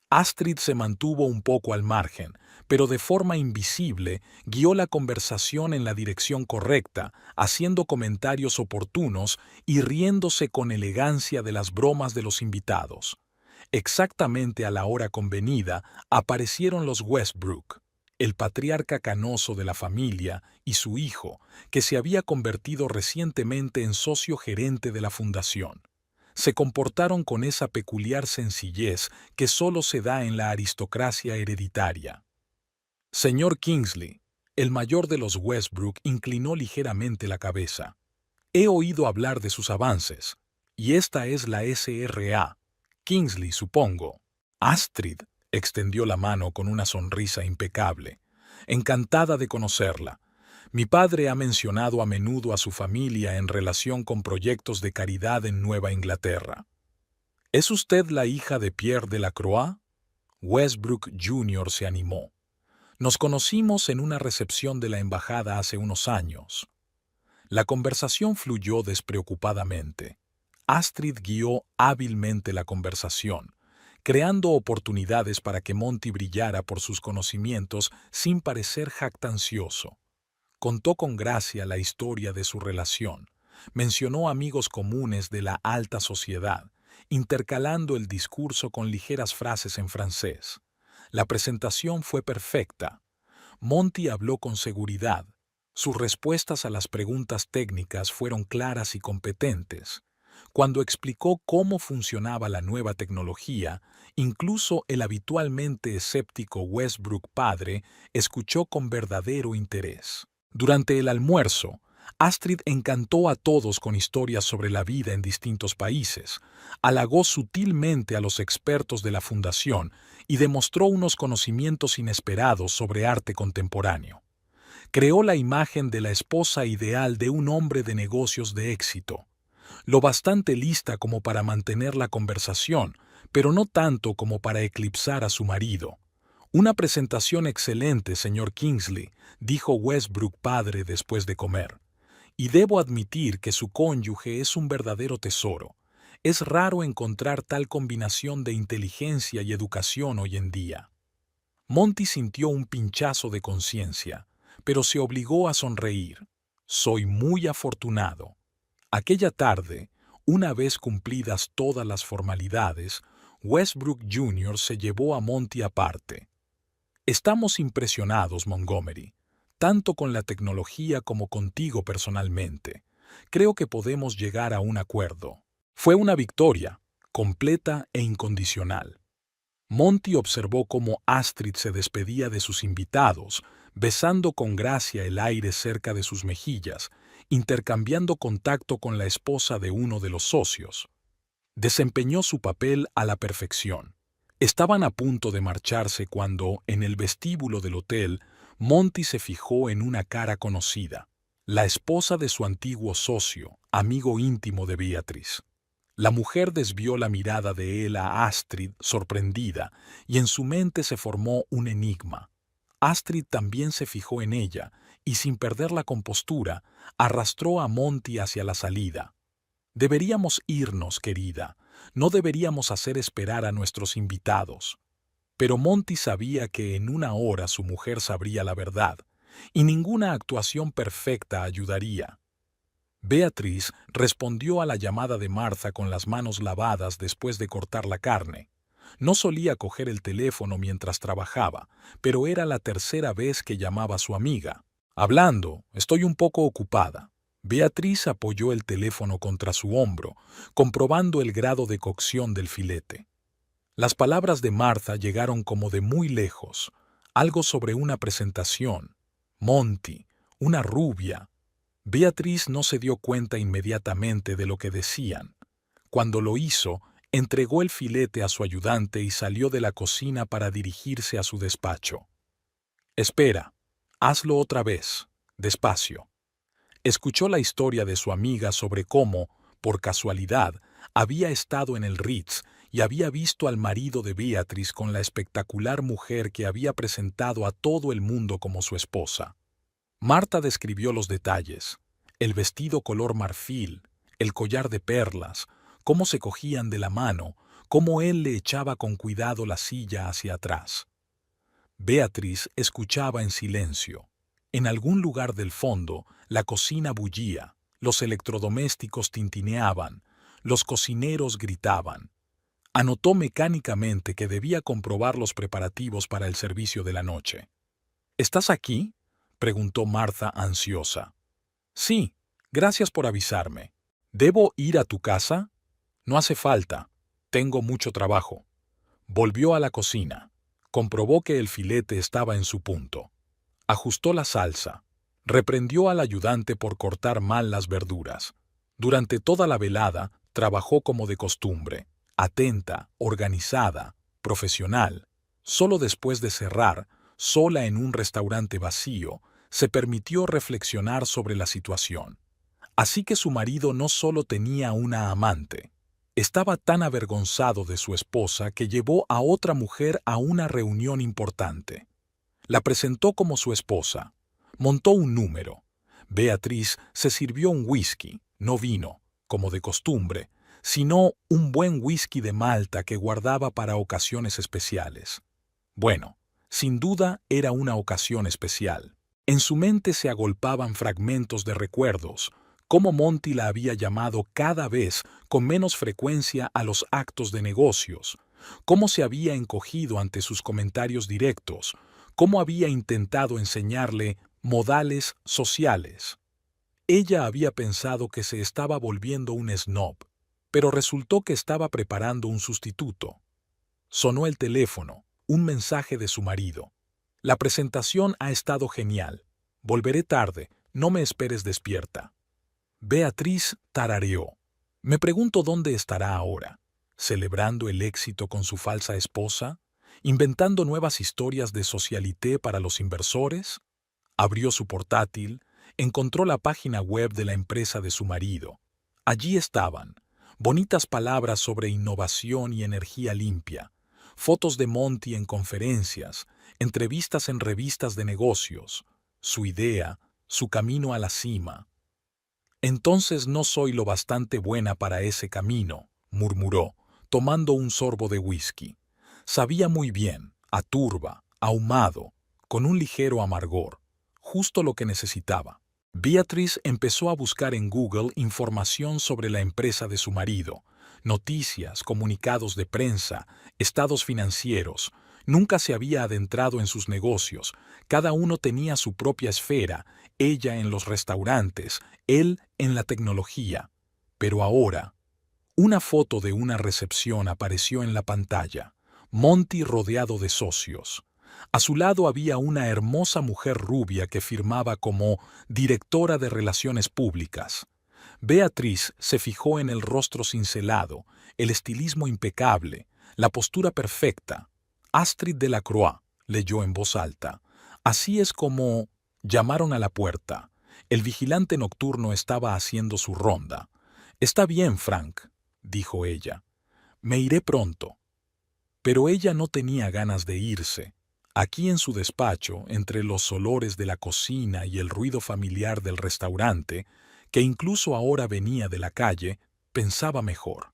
Astrid se mantuvo un poco al margen, pero de forma invisible guió la conversación en la dirección correcta, haciendo comentarios oportunos y riéndose con elegancia de las bromas de los invitados. Exactamente a la hora convenida aparecieron los Westbrook, el patriarca canoso de la familia y su hijo, que se había convertido recientemente en socio gerente de la fundación. Se comportaron con esa peculiar sencillez que solo se da en la aristocracia hereditaria. Señor Kingsley, el mayor de los Westbrook, inclinó ligeramente la cabeza. He oído hablar de sus avances, y esta es la SRA. Kingsley, supongo. Astrid extendió la mano con una sonrisa impecable. Encantada de conocerla. Mi padre ha mencionado a menudo a su familia en relación con proyectos de caridad en Nueva Inglaterra. ¿Es usted la hija de Pierre Delacroix? Westbrook Jr. se animó. Nos conocimos en una recepción de la embajada hace unos años. La conversación fluyó despreocupadamente. Astrid guió hábilmente la conversación, creando oportunidades para que Monty brillara por sus conocimientos sin parecer jactancioso. Contó con gracia la historia de su relación. Mencionó amigos comunes de la alta sociedad, intercalando el discurso con ligeras frases en francés. La presentación fue perfecta. Monty habló con seguridad. Sus respuestas a las preguntas técnicas fueron claras y competentes. Cuando explicó cómo funcionaba la nueva tecnología, incluso el habitualmente escéptico Westbrook padre escuchó con verdadero interés. Durante el almuerzo, Astrid encantó a todos con historias sobre la vida en distintos países, halagó sutilmente a los expertos de la fundación y demostró unos conocimientos inesperados sobre arte contemporáneo. Creó la imagen de la esposa ideal de un hombre de negocios de éxito, lo bastante lista como para mantener la conversación, pero no tanto como para eclipsar a su marido. Una presentación excelente, señor Kingsley, dijo Westbrook padre después de comer. Y debo admitir que su cónyuge es un verdadero tesoro. Es raro encontrar tal combinación de inteligencia y educación hoy en día. Monty sintió un pinchazo de conciencia, pero se obligó a sonreír. Soy muy afortunado. Aquella tarde, una vez cumplidas todas las formalidades, Westbrook Jr. se llevó a Monty aparte. Estamos impresionados, Montgomery, tanto con la tecnología como contigo personalmente. Creo que podemos llegar a un acuerdo. Fue una victoria, completa e incondicional. Monty observó cómo Astrid se despedía de sus invitados, besando con gracia el aire cerca de sus mejillas, intercambiando contacto con la esposa de uno de los socios. Desempeñó su papel a la perfección. Estaban a punto de marcharse cuando, en el vestíbulo del hotel, Monty se fijó en una cara conocida, la esposa de su antiguo socio, amigo íntimo de Beatrice. La mujer desvió la mirada de él a Astrid, sorprendida, y en su mente se formó un enigma. Astrid también se fijó en ella, y sin perder la compostura, arrastró a Monty hacia la salida. Deberíamos irnos, querida. No deberíamos hacer esperar a nuestros invitados. Pero Monty sabía que en una hora su mujer sabría la verdad, y ninguna actuación perfecta ayudaría. Beatrice respondió a la llamada de Martha con las manos lavadas después de cortar la carne. No solía coger el teléfono mientras trabajaba, pero era la tercera vez que llamaba a su amiga. Hablando, estoy un poco ocupada. Beatriz apoyó el teléfono contra su hombro, comprobando el grado de cocción del filete. Las palabras de Martha llegaron como de muy lejos, algo sobre una presentación. Monty, una rubia. Beatriz no se dio cuenta inmediatamente de lo que decían. Cuando lo hizo, entregó el filete a su ayudante y salió de la cocina para dirigirse a su despacho. Espera, hazlo otra vez, despacio. Escuchó la historia de su amiga sobre cómo, por casualidad, había estado en el Ritz y había visto al marido de Beatrice con la espectacular mujer que había presentado a todo el mundo como su esposa. Marta describió los detalles: el vestido color marfil, el collar de perlas, cómo se cogían de la mano, cómo él le echaba con cuidado la silla hacia atrás. Beatrice escuchaba en silencio. En algún lugar del fondo, la cocina bullía, los electrodomésticos tintineaban, los cocineros gritaban. Anotó mecánicamente que debía comprobar los preparativos para el servicio de la noche. ¿Estás aquí?, preguntó Martha ansiosa. Sí, gracias por avisarme. ¿Debo ir a tu casa? No hace falta. Tengo mucho trabajo. Volvió a la cocina. Comprobó que el filete estaba en su punto. Ajustó la salsa. Reprendió al ayudante por cortar mal las verduras. Durante toda la velada, trabajó como de costumbre, atenta, organizada, profesional. Solo después de cerrar, sola en un restaurante vacío, se permitió reflexionar sobre la situación. Así que su marido no solo tenía una amante, Estaba tan avergonzado de su esposa que llevó a otra mujer a una reunión importante. La presentó como su esposa. Montó un número. Beatriz se sirvió un whisky, no vino, como de costumbre, sino un buen whisky de Malta que guardaba para ocasiones especiales. Bueno, sin duda era una ocasión especial. En su mente se agolpaban fragmentos de recuerdos, cómo Monty la había llamado cada vez con menos frecuencia a los actos de negocios, cómo se había encogido ante sus comentarios directos, cómo había intentado enseñarle modales sociales. Ella había pensado que se estaba volviendo un snob, pero resultó que estaba preparando un sustituto. Sonó el teléfono, un mensaje de su marido. La presentación ha estado genial. Volveré tarde, no me esperes despierta. Beatriz tarareó. Me pregunto dónde estará ahora. ¿Celebrando el éxito con su falsa esposa? ¿Inventando nuevas historias de socialité para los inversores? Abrió su portátil, encontró la página web de la empresa de su marido. Allí estaban, bonitas palabras sobre innovación y energía limpia, fotos de Monty en conferencias, entrevistas en revistas de negocios, su idea, su camino a la cima. Entonces no soy lo bastante buena para ese camino, murmuró, tomando un sorbo de whisky. Sabía muy bien, a turba, ahumado, con un ligero amargor, justo lo que necesitaba. Beatriz empezó a buscar en Google información sobre la empresa de su marido, noticias, comunicados de prensa, estados financieros. Nunca se había adentrado en sus negocios, cada uno tenía su propia esfera, ella en los restaurantes, él en la tecnología. Pero ahora, una foto de una recepción apareció en la pantalla, Monty rodeado de socios. A su lado había una hermosa mujer rubia que firmaba como directora de Relaciones Públicas. Beatriz se fijó en el rostro cincelado, el estilismo impecable, la postura perfecta. Astrid Delacroix, leyó en voz alta. Así es como... Llamaron a la puerta. El vigilante nocturno estaba haciendo su ronda. «Está bien, Frank», dijo ella. «Me iré pronto». Pero ella no tenía ganas de irse. Aquí en su despacho, entre los olores de la cocina y el ruido familiar del restaurante, que incluso ahora venía de la calle, pensaba mejor.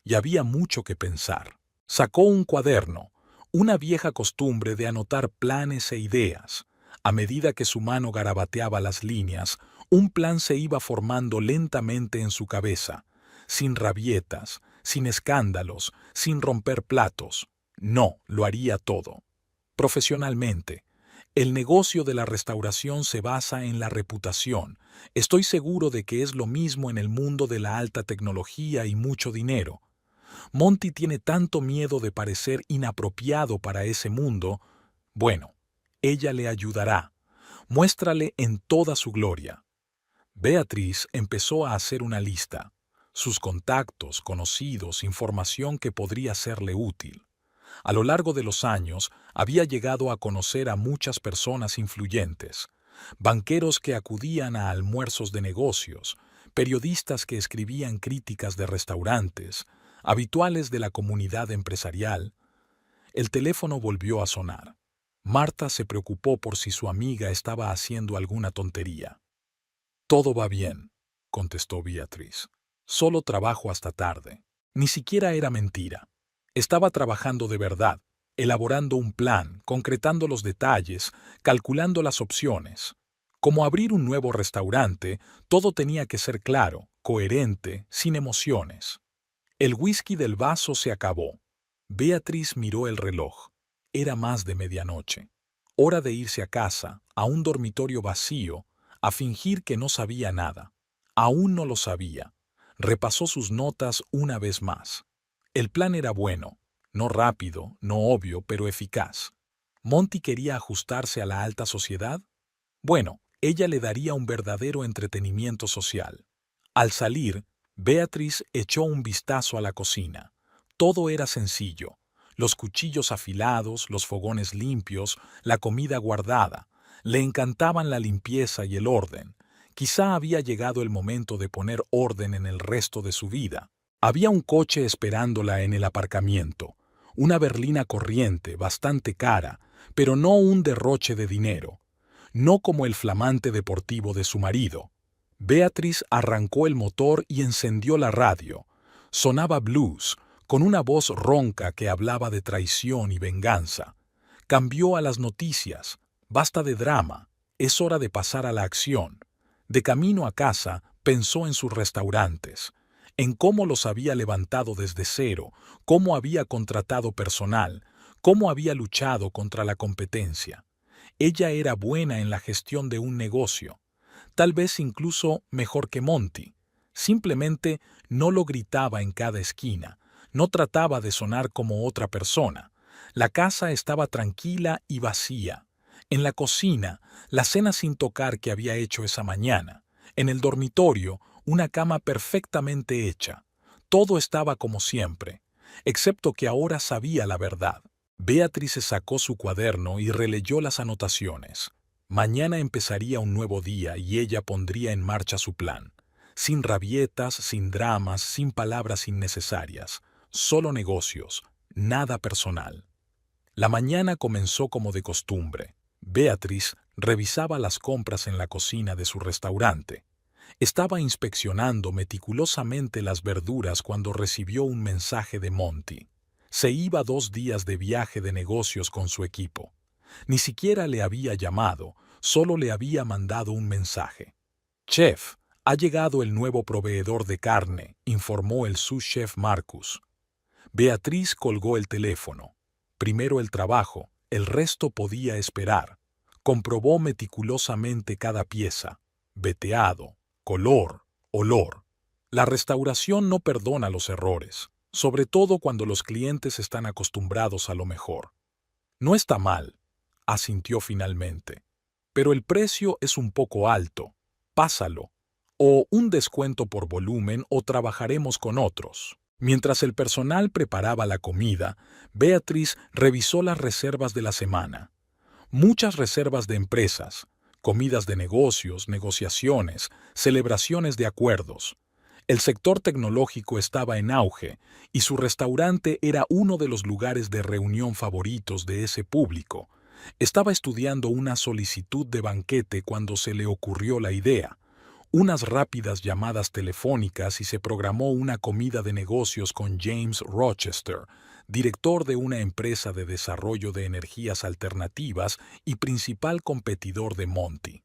Y había mucho que pensar. Sacó un cuaderno, una vieja costumbre de anotar planes e ideas. A medida que su mano garabateaba las líneas, un plan se iba formando lentamente en su cabeza, sin rabietas, sin escándalos, sin romper platos. No, lo haría todo. Profesionalmente, el negocio de la restauración se basa en la reputación. Estoy seguro de que es lo mismo en el mundo de la alta tecnología y mucho dinero. Monty tiene tanto miedo de parecer inapropiado para ese mundo. Bueno, ella le ayudará. Muéstrale en toda su gloria. Beatriz empezó a hacer una lista. Sus contactos, conocidos, información que podría serle útil. A lo largo de los años, había llegado a conocer a muchas personas influyentes, banqueros que acudían a almuerzos de negocios, periodistas que escribían críticas de restaurantes, habituales de la comunidad empresarial. El teléfono volvió a sonar. Marta se preocupó por si su amiga estaba haciendo alguna tontería. «Todo va bien», contestó Beatriz. «Solo trabajo hasta tarde». Ni siquiera era mentira. Estaba trabajando de verdad, elaborando un plan, concretando los detalles, calculando las opciones. Como abrir un nuevo restaurante, todo tenía que ser claro, coherente, sin emociones. El whisky del vaso se acabó. Beatriz miró el reloj. Era más de medianoche. Hora de irse a casa, a un dormitorio vacío, a fingir que no sabía nada. Aún no lo sabía. Repasó sus notas una vez más. El plan era bueno, no rápido, no obvio, pero eficaz. ¿Monty quería ajustarse a la alta sociedad? Bueno, ella le daría un verdadero entretenimiento social. Al salir, Beatriz echó un vistazo a la cocina. Todo era sencillo. Los cuchillos afilados, los fogones limpios, la comida guardada. Le encantaban la limpieza y el orden. Quizá había llegado el momento de poner orden en el resto de su vida. Había un coche esperándola en el aparcamiento, una berlina corriente, bastante cara, pero no un derroche de dinero, no como el flamante deportivo de su marido. Beatriz arrancó el motor y encendió la radio. Sonaba blues, con una voz ronca que hablaba de traición y venganza. Cambió a las noticias. Basta de drama, es hora de pasar a la acción. De camino a casa, pensó en sus restaurantes, en cómo los había levantado desde cero, cómo había contratado personal, cómo había luchado contra la competencia. Ella era buena en la gestión de un negocio, tal vez incluso mejor que Monty. Simplemente no lo gritaba en cada esquina, no trataba de sonar como otra persona. La casa estaba tranquila y vacía. En la cocina, la cena sin tocar que había hecho esa mañana. En el dormitorio, una cama perfectamente hecha. Todo estaba como siempre, excepto que ahora sabía la verdad. Beatriz sacó su cuaderno y releyó las anotaciones. Mañana empezaría un nuevo día y ella pondría en marcha su plan. Sin rabietas, sin dramas, sin palabras innecesarias. Solo negocios, nada personal. La mañana comenzó como de costumbre. Beatriz revisaba las compras en la cocina de su restaurante. Estaba inspeccionando meticulosamente las verduras cuando recibió un mensaje de Monty. Se iba 2 días de viaje de negocios con su equipo. Ni siquiera le había llamado, solo le había mandado un mensaje. «Chef, ha llegado el nuevo proveedor de carne», informó el sous-chef Marcus. Beatriz colgó el teléfono. Primero el trabajo, el resto podía esperar. Comprobó meticulosamente cada pieza. Veteado, color, olor. La restauración no perdona los errores, sobre todo cuando los clientes están acostumbrados a lo mejor. «No está mal», asintió finalmente. «Pero el precio es un poco alto. Pásalo. O un descuento por volumen o trabajaremos con otros». Mientras el personal preparaba la comida, Beatriz revisó las reservas de la semana. Muchas reservas de empresas, comidas de negocios, negociaciones, celebraciones de acuerdos. El sector tecnológico estaba en auge y su restaurante era uno de los lugares de reunión favoritos de ese público. Estaba estudiando una solicitud de banquete cuando se le ocurrió la idea. Unas rápidas llamadas telefónicas y se programó una comida de negocios con James Rochester, director de una empresa de desarrollo de energías alternativas y principal competidor de Monty.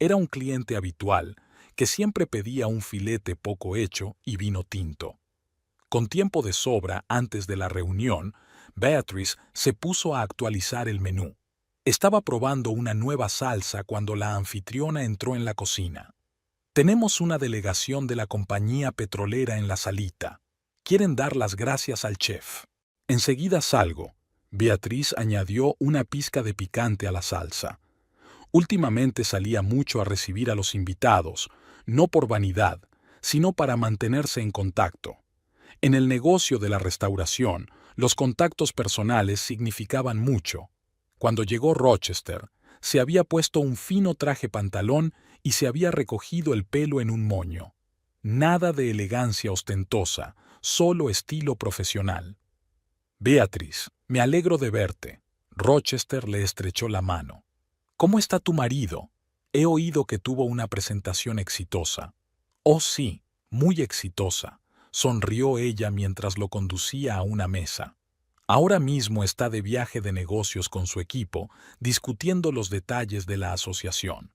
Era un cliente habitual, que siempre pedía un filete poco hecho y vino tinto. Con tiempo de sobra antes de la reunión, Beatriz se puso a actualizar el menú. Estaba probando una nueva salsa cuando la anfitriona entró en la cocina. «Tenemos una delegación de la compañía petrolera en la salita. Quieren dar las gracias al chef». «Enseguida salgo». Beatriz añadió una pizca de picante a la salsa. Últimamente salía mucho a recibir a los invitados, no por vanidad, sino para mantenerse en contacto. En el negocio de la restauración, los contactos personales significaban mucho. Cuando llegó Rochester, se había puesto un fino traje pantalón y se había recogido el pelo en un moño. Nada de elegancia ostentosa, solo estilo profesional. «Beatriz, me alegro de verte». Rochester le estrechó la mano. «¿Cómo está tu marido? He oído que tuvo una presentación exitosa». «Oh sí, muy exitosa», sonrió ella mientras lo conducía a una mesa. Ahora mismo está de viaje de negocios con su equipo, discutiendo los detalles de la asociación.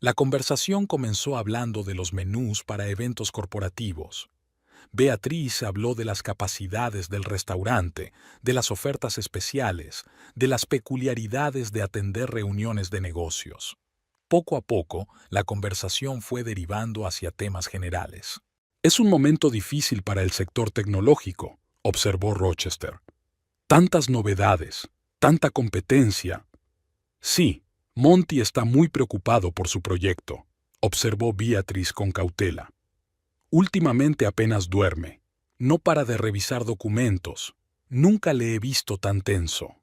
La conversación comenzó hablando de los menús para eventos corporativos. Beatriz habló de las capacidades del restaurante, de las ofertas especiales, de las peculiaridades de atender reuniones de negocios. Poco a poco, la conversación fue derivando hacia temas generales. «Es un momento difícil para el sector tecnológico», observó Rochester. «Tantas novedades, tanta competencia». «Sí, Monty está muy preocupado por su proyecto», observó Beatriz con cautela. «Últimamente apenas duerme. No para de revisar documentos. Nunca le he visto tan tenso».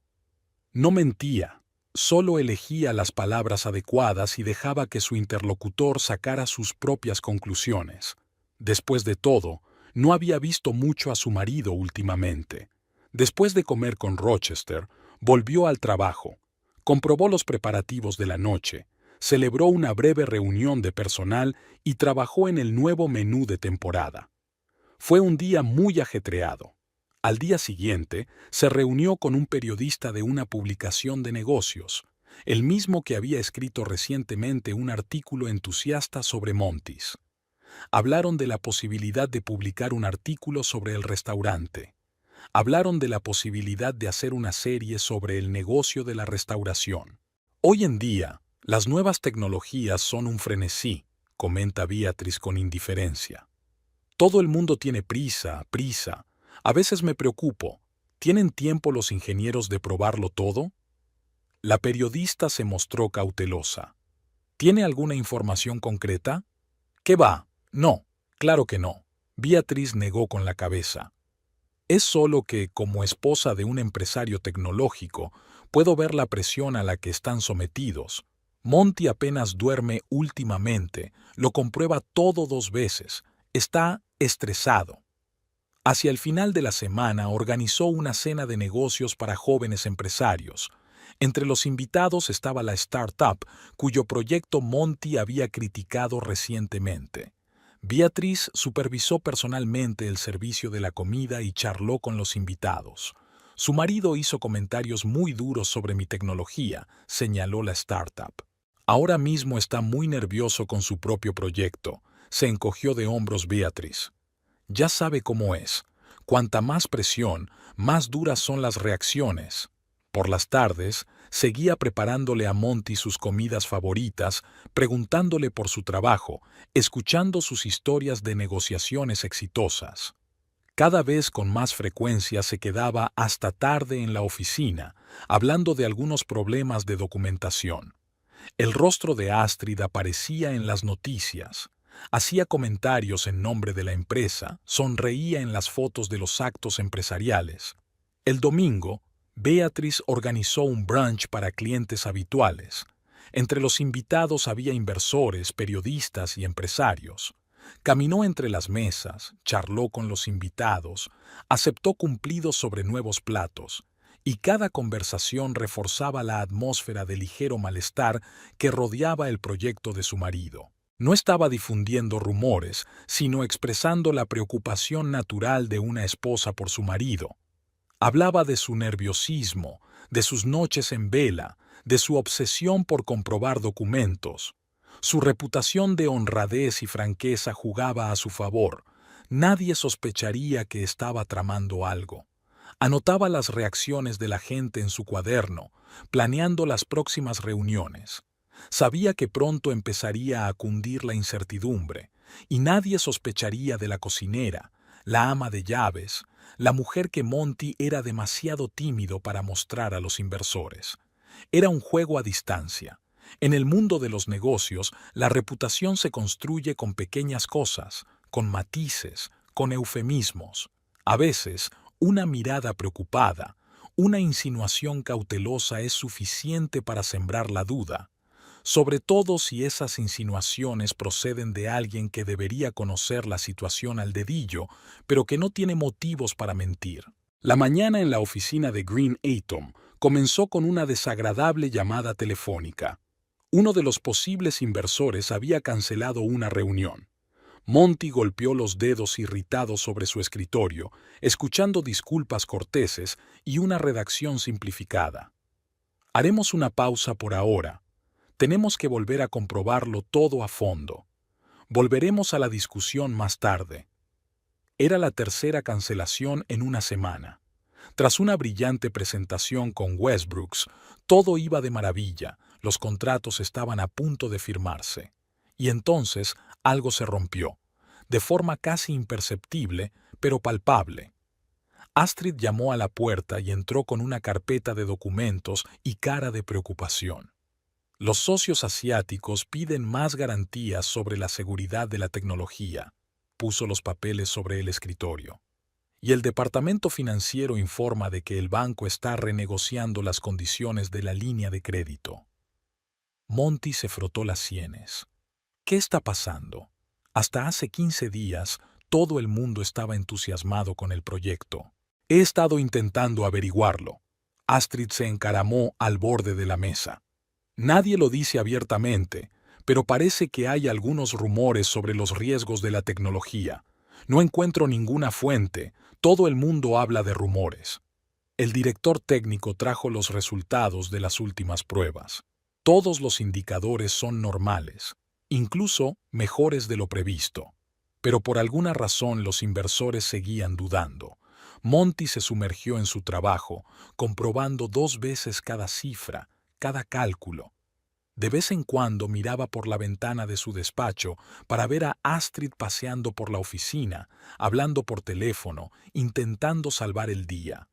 No mentía, solo elegía las palabras adecuadas y dejaba que su interlocutor sacara sus propias conclusiones. Después de todo, No había visto mucho a su marido últimamente. Después de comer con Rochester, volvió al trabajo, comprobó los preparativos de la noche, celebró una breve reunión de personal y trabajó en el nuevo menú de temporada. Fue un día muy ajetreado. Al día siguiente, se reunió con un periodista de una publicación de negocios, el mismo que había escrito recientemente un artículo entusiasta sobre Monty's. Hablaron de la posibilidad de publicar un artículo sobre el restaurante. Hablaron de la posibilidad de hacer una serie sobre el negocio de la restauración. Hoy en día, las nuevas tecnologías son un frenesí, comenta Beatrice con indiferencia. Todo el mundo tiene prisa, prisa. A veces me preocupo. ¿Tienen tiempo los ingenieros de probarlo todo? La periodista se mostró cautelosa. ¿Tiene alguna información concreta? ¿Qué va? No, claro que no. Beatrice negó con la cabeza. Es solo que, como esposa de un empresario tecnológico, puedo ver la presión a la que están sometidos. Monty apenas duerme últimamente, lo comprueba todo 2 veces. Está estresado. Hacia el final de la semana organizó una cena de negocios para jóvenes empresarios. Entre los invitados estaba la startup, cuyo proyecto Monty había criticado recientemente. Beatrice supervisó personalmente el servicio de la comida y charló con los invitados. Su marido hizo comentarios muy duros sobre mi tecnología, señaló la startup. Ahora mismo está muy nervioso con su propio proyecto, se encogió de hombros Beatrice. Ya sabe cómo es. Cuanta más presión, más duras son las reacciones. Por las tardes, seguía preparándole a Monty sus comidas favoritas, preguntándole por su trabajo, escuchando sus historias de negociaciones exitosas. Cada vez con más frecuencia se quedaba hasta tarde en la oficina, hablando de algunos problemas de documentación. El rostro de Astrid aparecía en las noticias. Hacía comentarios en nombre de la empresa, sonreía en las fotos de los actos empresariales. El domingo, Beatrice organizó un brunch para clientes habituales. Entre los invitados había inversores, periodistas y empresarios. Caminó entre las mesas, charló con los invitados, aceptó cumplidos sobre nuevos platos, y cada conversación reforzaba la atmósfera de ligero malestar que rodeaba el proyecto de su marido. No estaba difundiendo rumores, sino expresando la preocupación natural de una esposa por su marido. Hablaba de su nerviosismo, de sus noches en vela, de su obsesión por comprobar documentos. Su reputación de honradez y franqueza jugaba a su favor. Nadie sospecharía que estaba tramando algo. Anotaba las reacciones de la gente en su cuaderno, planeando las próximas reuniones. Sabía que pronto empezaría a cundir la incertidumbre, y nadie sospecharía de la cocinera, la ama de llaves, la mujer que Monty era demasiado tímido para mostrar a los inversores. Era un juego a distancia. En el mundo de los negocios, la reputación se construye con pequeñas cosas, con matices, con eufemismos. A veces, una mirada preocupada, una insinuación cautelosa es suficiente para sembrar la duda, sobre todo si esas insinuaciones proceden de alguien que debería conocer la situación al dedillo, pero que no tiene motivos para mentir. La mañana en la oficina de Green Atom comenzó con una desagradable llamada telefónica. Uno de los posibles inversores había cancelado una reunión. Monty golpeó los dedos irritados sobre su escritorio, escuchando disculpas corteses y una redacción simplificada. Haremos una pausa por ahora. Tenemos que volver a comprobarlo todo a fondo. Volveremos a la discusión más tarde. Era la tercera cancelación en una semana. Tras una brillante presentación con Westbrooks, todo iba de maravilla, los contratos estaban a punto de firmarse. Y entonces algo se rompió, de forma casi imperceptible, pero palpable. Astrid llamó a la puerta y entró con una carpeta de documentos y cara de preocupación. Los socios asiáticos piden más garantías sobre la seguridad de la tecnología. Puso los papeles sobre el escritorio. Y el departamento financiero informa de que el banco está renegociando las condiciones de la línea de crédito. Monty se frotó las sienes. ¿Qué está pasando? Hasta hace 15 días, todo el mundo estaba entusiasmado con el proyecto. He estado intentando averiguarlo. Astrid se encaramó al borde de la mesa. Nadie lo dice abiertamente, pero parece que hay algunos rumores sobre los riesgos de la tecnología. No encuentro ninguna fuente, todo el mundo habla de rumores. El director técnico trajo los resultados de las últimas pruebas. Todos los indicadores son normales, incluso mejores de lo previsto. Pero por alguna razón los inversores seguían dudando. Monty se sumergió en su trabajo, comprobando 2 veces cada cifra, cada cálculo. De vez en cuando miraba por la ventana de su despacho para ver a Astrid paseando por la oficina, hablando por teléfono, intentando salvar el día.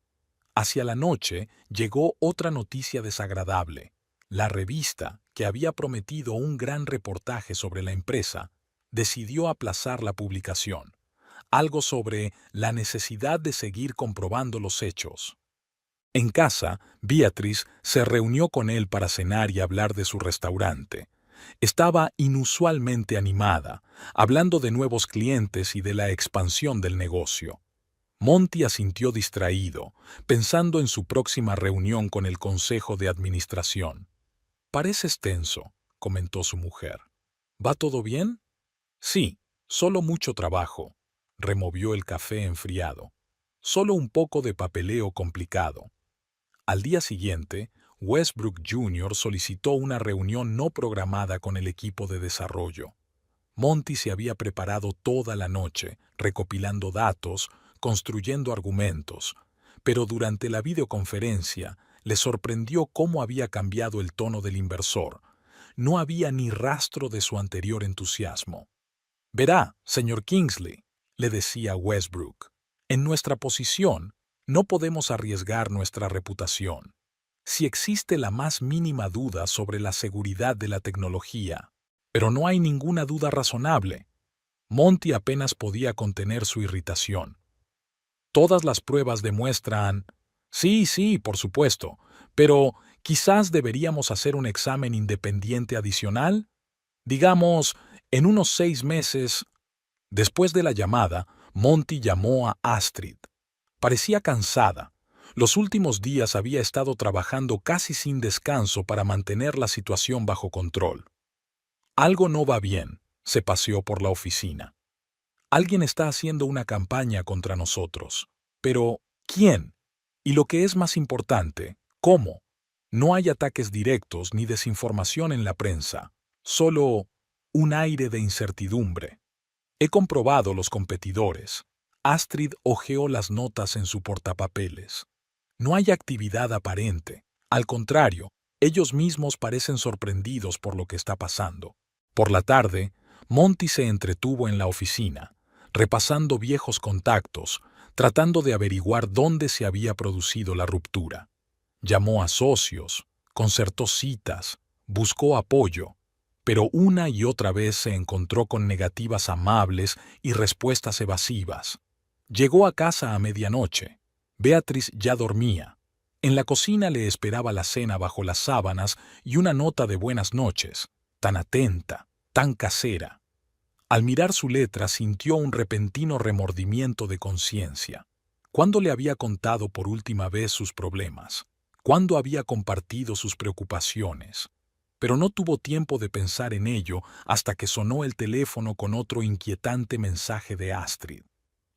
Hacia la noche llegó otra noticia desagradable. La revista, que había prometido un gran reportaje sobre la empresa, decidió aplazar la publicación. Algo sobre la necesidad de seguir comprobando los hechos. En casa, Beatrice se reunió con él para cenar y hablar de su restaurante. Estaba inusualmente animada, hablando de nuevos clientes y de la expansión del negocio. Monty asintió distraído, pensando en su próxima reunión con el consejo de administración. «Pareces tenso», comentó su mujer. «¿Va todo bien?» «Sí, solo mucho trabajo», removió el café enfriado. «Solo un poco de papeleo complicado». Al día siguiente, Westbrook Jr. solicitó una reunión no programada con el equipo de desarrollo. Monty se había preparado toda la noche, recopilando datos, construyendo argumentos, pero durante la videoconferencia le sorprendió cómo había cambiado el tono del inversor. No había ni rastro de su anterior entusiasmo. «Verá, señor Kingsley», le decía Westbrook, «en nuestra posición no podemos arriesgar nuestra reputación. Si existe la más mínima duda sobre la seguridad de la tecnología, pero no hay ninguna duda razonable». Monty apenas podía contener su irritación. «Todas las pruebas demuestran...» «Sí, sí, por supuesto, pero quizás deberíamos hacer un examen independiente adicional. Digamos, en unos 6 meses...» Después de la llamada, Monty llamó a Astrid. Parecía cansada. Los últimos días había estado trabajando casi sin descanso para mantener la situación bajo control. «Algo no va bien», se paseó por la oficina. «Alguien está haciendo una campaña contra nosotros. Pero, ¿quién? Y lo que es más importante, ¿cómo? No hay ataques directos ni desinformación en la prensa, solo un aire de incertidumbre. He comprobado los competidores». Astrid hojeó las notas en su portapapeles. «No hay actividad aparente. Al contrario, ellos mismos parecen sorprendidos por lo que está pasando». Por la tarde, Monty se entretuvo en la oficina, repasando viejos contactos, tratando de averiguar dónde se había producido la ruptura. Llamó a socios, concertó citas, buscó apoyo, pero una y otra vez se encontró con negativas amables y respuestas evasivas. Llegó a casa a medianoche. Beatrice ya dormía. En la cocina le esperaba la cena bajo las sábanas y una nota de buenas noches, tan atenta, tan casera. Al mirar su letra sintió un repentino remordimiento de conciencia. ¿Cuándo le había contado por última vez sus problemas? ¿Cuándo había compartido sus preocupaciones? Pero no tuvo tiempo de pensar en ello hasta que sonó el teléfono con otro inquietante mensaje de Astrid.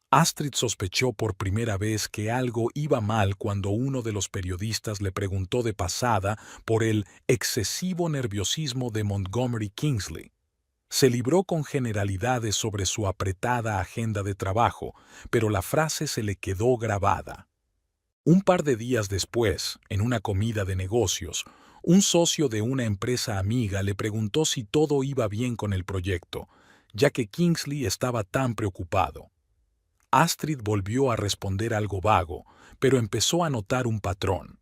Astrid sospechó por primera vez que algo iba mal cuando uno de los periodistas le preguntó de pasada por el excesivo nerviosismo de Montgomery Kingsley. Se libró con generalidades sobre su apretada agenda de trabajo, pero la frase se le quedó grabada. Un par de días después, en una comida de negocios, un socio de una empresa amiga le preguntó si todo iba bien con el proyecto, ya que Kingsley estaba tan preocupado. Astrid volvió a responder algo vago, pero empezó a notar un patrón.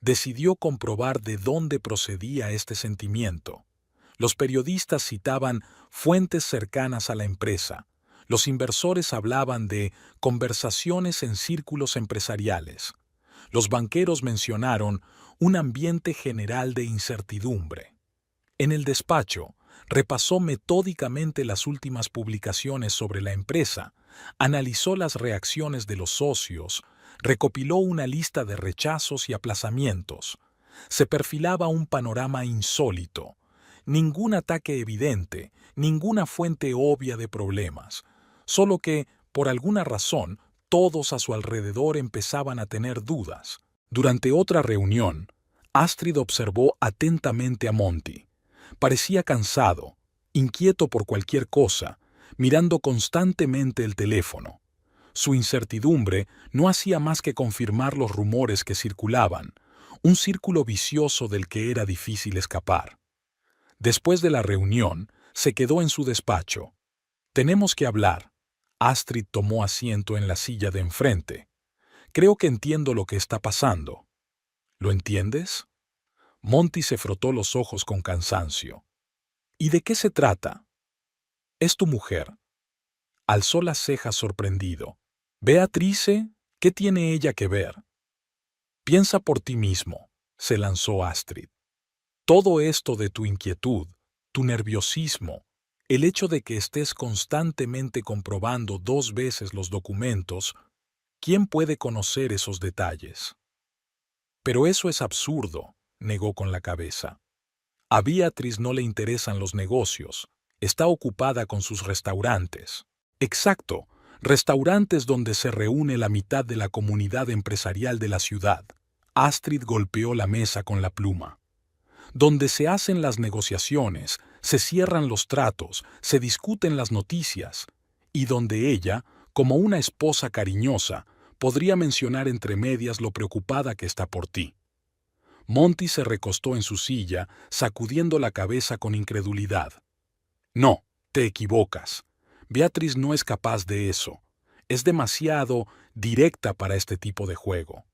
Decidió comprobar de dónde procedía este sentimiento. Los periodistas citaban fuentes cercanas a la empresa. Los inversores hablaban de conversaciones en círculos empresariales. Los banqueros mencionaron un ambiente general de incertidumbre. En el despacho, repasó metódicamente las últimas publicaciones sobre la empresa, analizó las reacciones de los socios, recopiló una lista de rechazos y aplazamientos. Se perfilaba un panorama insólito. Ningún ataque evidente, ninguna fuente obvia de problemas. Solo que, por alguna razón, todos a su alrededor empezaban a tener dudas. Durante otra reunión, Astrid observó atentamente a Monty. Parecía cansado, inquieto por cualquier cosa, mirando constantemente el teléfono. Su incertidumbre no hacía más que confirmar los rumores que circulaban, un círculo vicioso del que era difícil escapar. Después de la reunión, se quedó en su despacho. «Tenemos que hablar». Astrid tomó asiento en la silla de enfrente. «Creo que entiendo lo que está pasando». «¿Lo entiendes?» Monty se frotó los ojos con cansancio. «¿Y de qué se trata?» «Es tu mujer». Alzó las cejas sorprendido. «Beatrice, ¿qué tiene ella que ver?» «Piensa por ti mismo», se lanzó Astrid. «Todo esto de tu inquietud, tu nerviosismo, el hecho de que estés constantemente comprobando 2 veces los documentos, ¿quién puede conocer esos detalles?» «Pero eso es absurdo», negó con la cabeza. «A Beatriz no le interesan los negocios, está ocupada con sus restaurantes». «Exacto, restaurantes donde se reúne la mitad de la comunidad empresarial de la ciudad». Astrid golpeó la mesa con la pluma. «Donde se hacen las negociaciones, se cierran los tratos, se discuten las noticias, y donde ella, como una esposa cariñosa, podría mencionar entre medias lo preocupada que está por ti». Monty se recostó en su silla, sacudiendo la cabeza con incredulidad. «No, te equivocas. Beatriz no es capaz de eso. Es demasiado directa para este tipo de juego.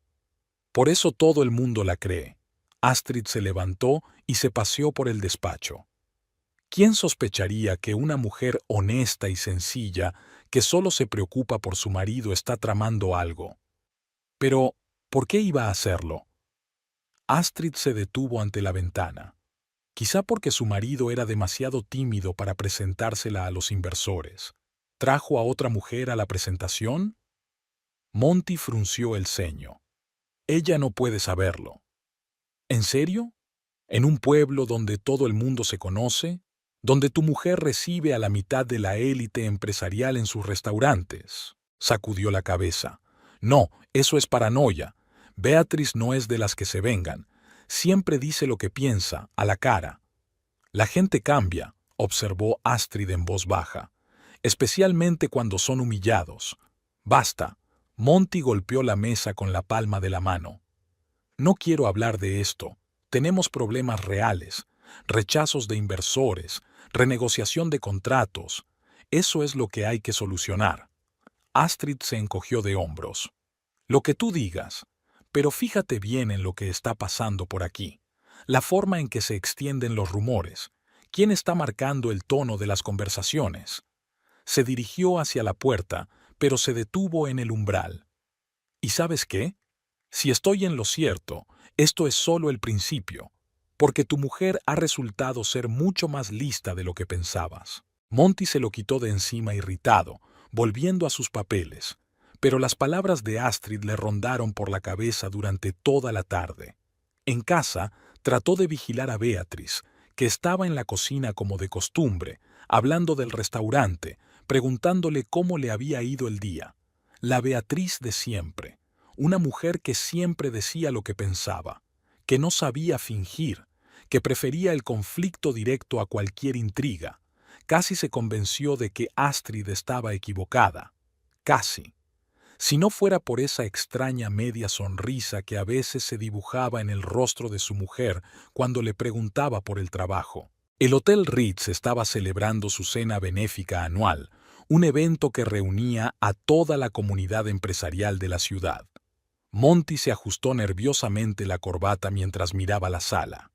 Por eso todo el mundo la cree». Astrid se levantó y se paseó por el despacho. ¿Quién sospecharía que una mujer honesta y sencilla, que solo se preocupa por su marido, está tramando algo? Pero, ¿por qué iba a hacerlo? Astrid se detuvo ante la ventana. Quizá porque su marido era demasiado tímido para presentársela a los inversores. ¿Trajo a otra mujer a la presentación? Monty frunció el ceño. Ella no puede saberlo. ¿En serio? ¿En un pueblo donde todo el mundo se conoce? ¿Donde tu mujer recibe a la mitad de la élite empresarial en sus restaurantes? Sacudió la cabeza. No, eso es paranoia. Beatriz no es de las que se vengan. Siempre dice lo que piensa, a la cara. La gente cambia, observó Astrid en voz baja, especialmente cuando son humillados. Basta. Monty golpeó la mesa con la palma de la mano. No quiero hablar de esto. Tenemos problemas reales, rechazos de inversores, renegociación de contratos. Eso es lo que hay que solucionar. Astrid se encogió de hombros. Lo que tú digas, pero fíjate bien en lo que está pasando por aquí. La forma en que se extienden los rumores. ¿Quién está marcando el tono de las conversaciones? Se dirigió hacia la puerta, pero se detuvo en el umbral. ¿Y sabes qué? Si estoy en lo cierto, esto es solo el principio, porque tu mujer ha resultado ser mucho más lista de lo que pensabas. Monty se lo quitó de encima irritado, volviendo a sus papeles, pero las palabras de Astrid le rondaron por la cabeza durante toda la tarde. En casa, trató de vigilar a Beatriz, que estaba en la cocina como de costumbre, hablando del restaurante, preguntándole cómo le había ido el día. La Beatriz de siempre. Una mujer que siempre decía lo que pensaba, que no sabía fingir, que prefería el conflicto directo a cualquier intriga. Casi se convenció de que Astrid estaba equivocada. Casi. Si no fuera por esa extraña media sonrisa que a veces se dibujaba en el rostro de su mujer cuando le preguntaba por el trabajo. El Hotel Ritz estaba celebrando su cena benéfica anual, un evento que reunía a toda la comunidad empresarial de la ciudad. Monty se ajustó nerviosamente la corbata mientras miraba la sala.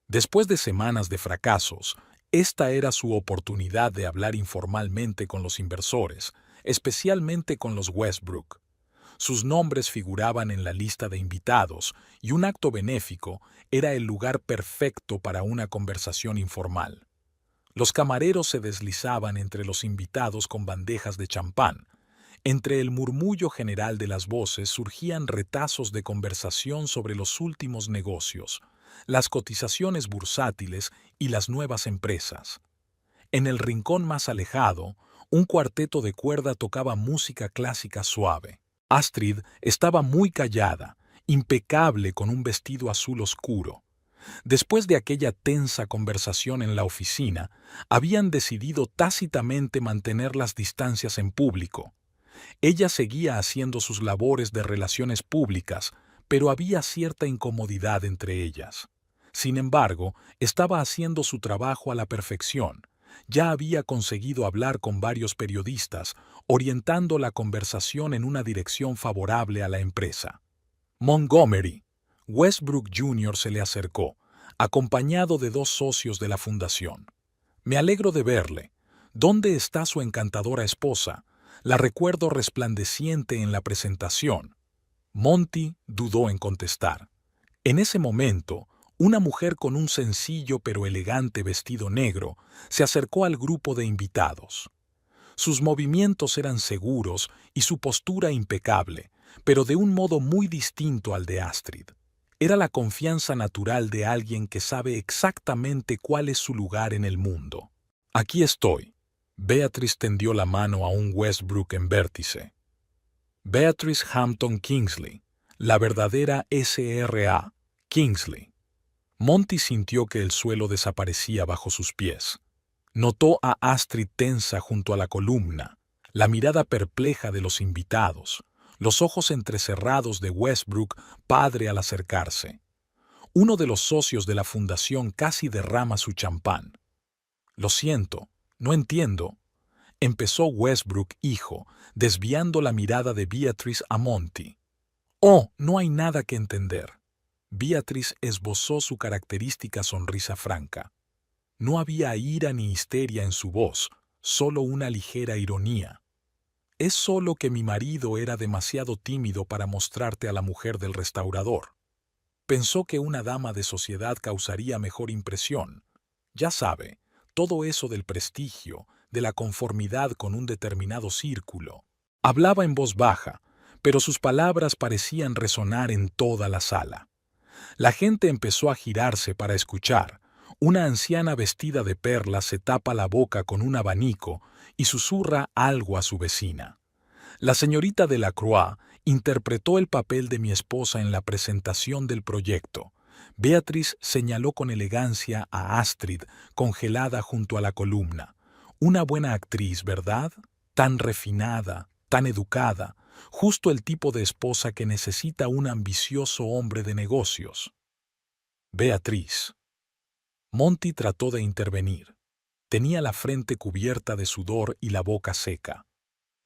Después de semanas de fracasos, esta era su oportunidad de hablar informalmente con los inversores, especialmente con los Westbrook. Sus nombres figuraban en la lista de invitados y un acto benéfico era el lugar perfecto para una conversación informal. Los camareros se deslizaban entre los invitados con bandejas de champán. Entre el murmullo general de las voces surgían retazos de conversación sobre los últimos negocios, las cotizaciones bursátiles y las nuevas empresas. En el rincón más alejado, un cuarteto de cuerda tocaba música clásica suave. Astrid estaba muy callada, impecable con un vestido azul oscuro. Después de aquella tensa conversación en la oficina, habían decidido tácitamente mantener las distancias en público. Ella seguía haciendo sus labores de relaciones públicas, pero había cierta incomodidad entre ellas. Sin embargo, estaba haciendo su trabajo a la perfección. Ya había conseguido hablar con varios periodistas, orientando la conversación en una dirección favorable a la empresa. Montgomery. Westbrook Jr. se le acercó, acompañado de 2 socios de la fundación. Me alegro de verle. ¿Dónde está su encantadora esposa? La recuerdo resplandeciente en la presentación. Monty dudó en contestar. En ese momento, una mujer con un sencillo pero elegante vestido negro se acercó al grupo de invitados. Sus movimientos eran seguros y su postura impecable, pero de un modo muy distinto al de Astrid. Era la confianza natural de alguien que sabe exactamente cuál es su lugar en el mundo. Aquí estoy. Beatrice tendió la mano a un Westbrook en vértice. Beatrice Hampton Kingsley, la verdadera S.R.A. Kingsley. Monty sintió que el suelo desaparecía bajo sus pies. Notó a Astrid tensa junto a la columna, la mirada perpleja de los invitados, los ojos entrecerrados de Westbrook padre al acercarse. Uno de los socios de la fundación casi derrama su champán. Lo siento, no entiendo, empezó Westbrook hijo, desviando la mirada de Beatrice a Monty. Oh, no hay nada que entender. Beatrice esbozó su característica sonrisa franca. No había ira ni histeria en su voz, solo una ligera ironía. Es solo que mi marido era demasiado tímido para mostrarte a la mujer del restaurador. Pensó que una dama de sociedad causaría mejor impresión. Ya sabe, todo eso del prestigio, de la conformidad con un determinado círculo. Hablaba en voz baja, pero sus palabras parecían resonar en toda la sala. La gente empezó a girarse para escuchar. Una anciana vestida de perlas se tapa la boca con un abanico y susurra algo a su vecina. La señorita Delacroix interpretó el papel de mi esposa en la presentación del proyecto. Beatrice señaló con elegancia a Astrid, congelada junto a la columna. Una buena actriz, ¿verdad? Tan refinada, tan educada, justo el tipo de esposa que necesita un ambicioso hombre de negocios. Beatriz. Monty trató de intervenir. Tenía la frente cubierta de sudor y la boca seca.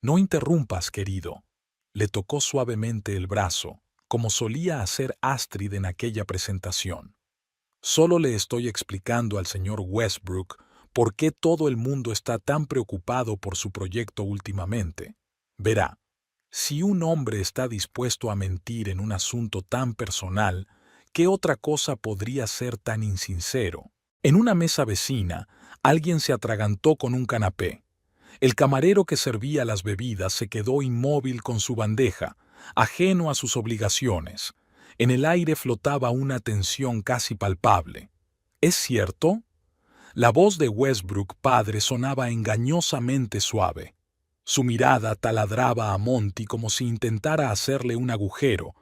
No interrumpas, querido. Le tocó suavemente el brazo, como solía hacer Astrid en aquella presentación. Solo le estoy explicando al señor Westbrook por qué todo el mundo está tan preocupado por su proyecto últimamente. Verá, si un hombre está dispuesto a mentir en un asunto tan personal, ¿qué otra cosa podría ser tan insincero? En una mesa vecina, alguien se atragantó con un canapé. El camarero que servía las bebidas se quedó inmóvil con su bandeja, ajeno a sus obligaciones. En el aire flotaba una tensión casi palpable. ¿Es cierto? La voz de Westbrook padre sonaba engañosamente suave. Su mirada taladraba a Monty como si intentara hacerle un agujero.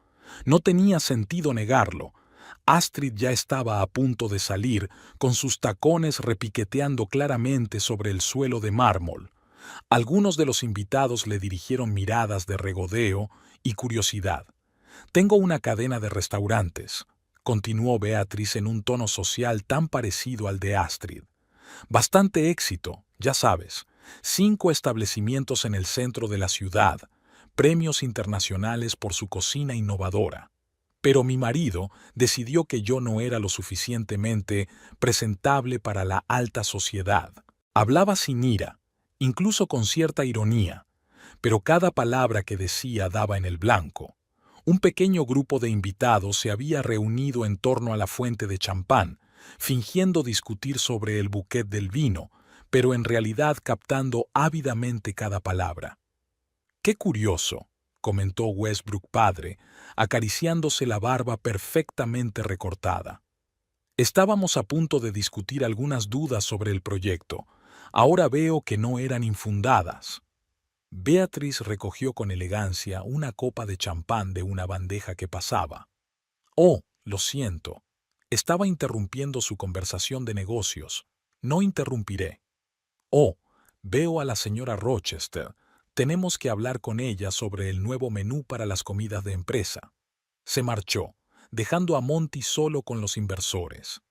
No tenía sentido negarlo. Astrid ya estaba a punto de salir, con sus tacones repiqueteando claramente sobre el suelo de mármol. Algunos de los invitados le dirigieron miradas de regodeo y curiosidad. «Tengo una cadena de restaurantes», continuó Beatrice en un tono social tan parecido al de Astrid. «Bastante éxito, ya sabes. 5 establecimientos en el centro de la ciudad, premios internacionales por su cocina innovadora. Pero mi marido decidió que yo no era lo suficientemente presentable para la alta sociedad». Hablaba sin ira, incluso con cierta ironía, pero cada palabra que decía daba en el blanco. Un pequeño grupo de invitados se había reunido en torno a la fuente de champán, fingiendo discutir sobre el bouquet del vino, pero en realidad captando ávidamente cada palabra. «Qué curioso», comentó Westbrook padre, acariciándose la barba perfectamente recortada. «Estábamos a punto de discutir algunas dudas sobre el proyecto. Ahora veo que no eran infundadas». Beatriz recogió con elegancia una copa de champán de una bandeja que pasaba. «Oh, lo siento. Estaba interrumpiendo su conversación de negocios. No interrumpiré». «Oh, veo a la señora Rochester. Tenemos que hablar con ella sobre el nuevo menú para las comidas de empresa». Se marchó, dejando a Monty solo con los inversores.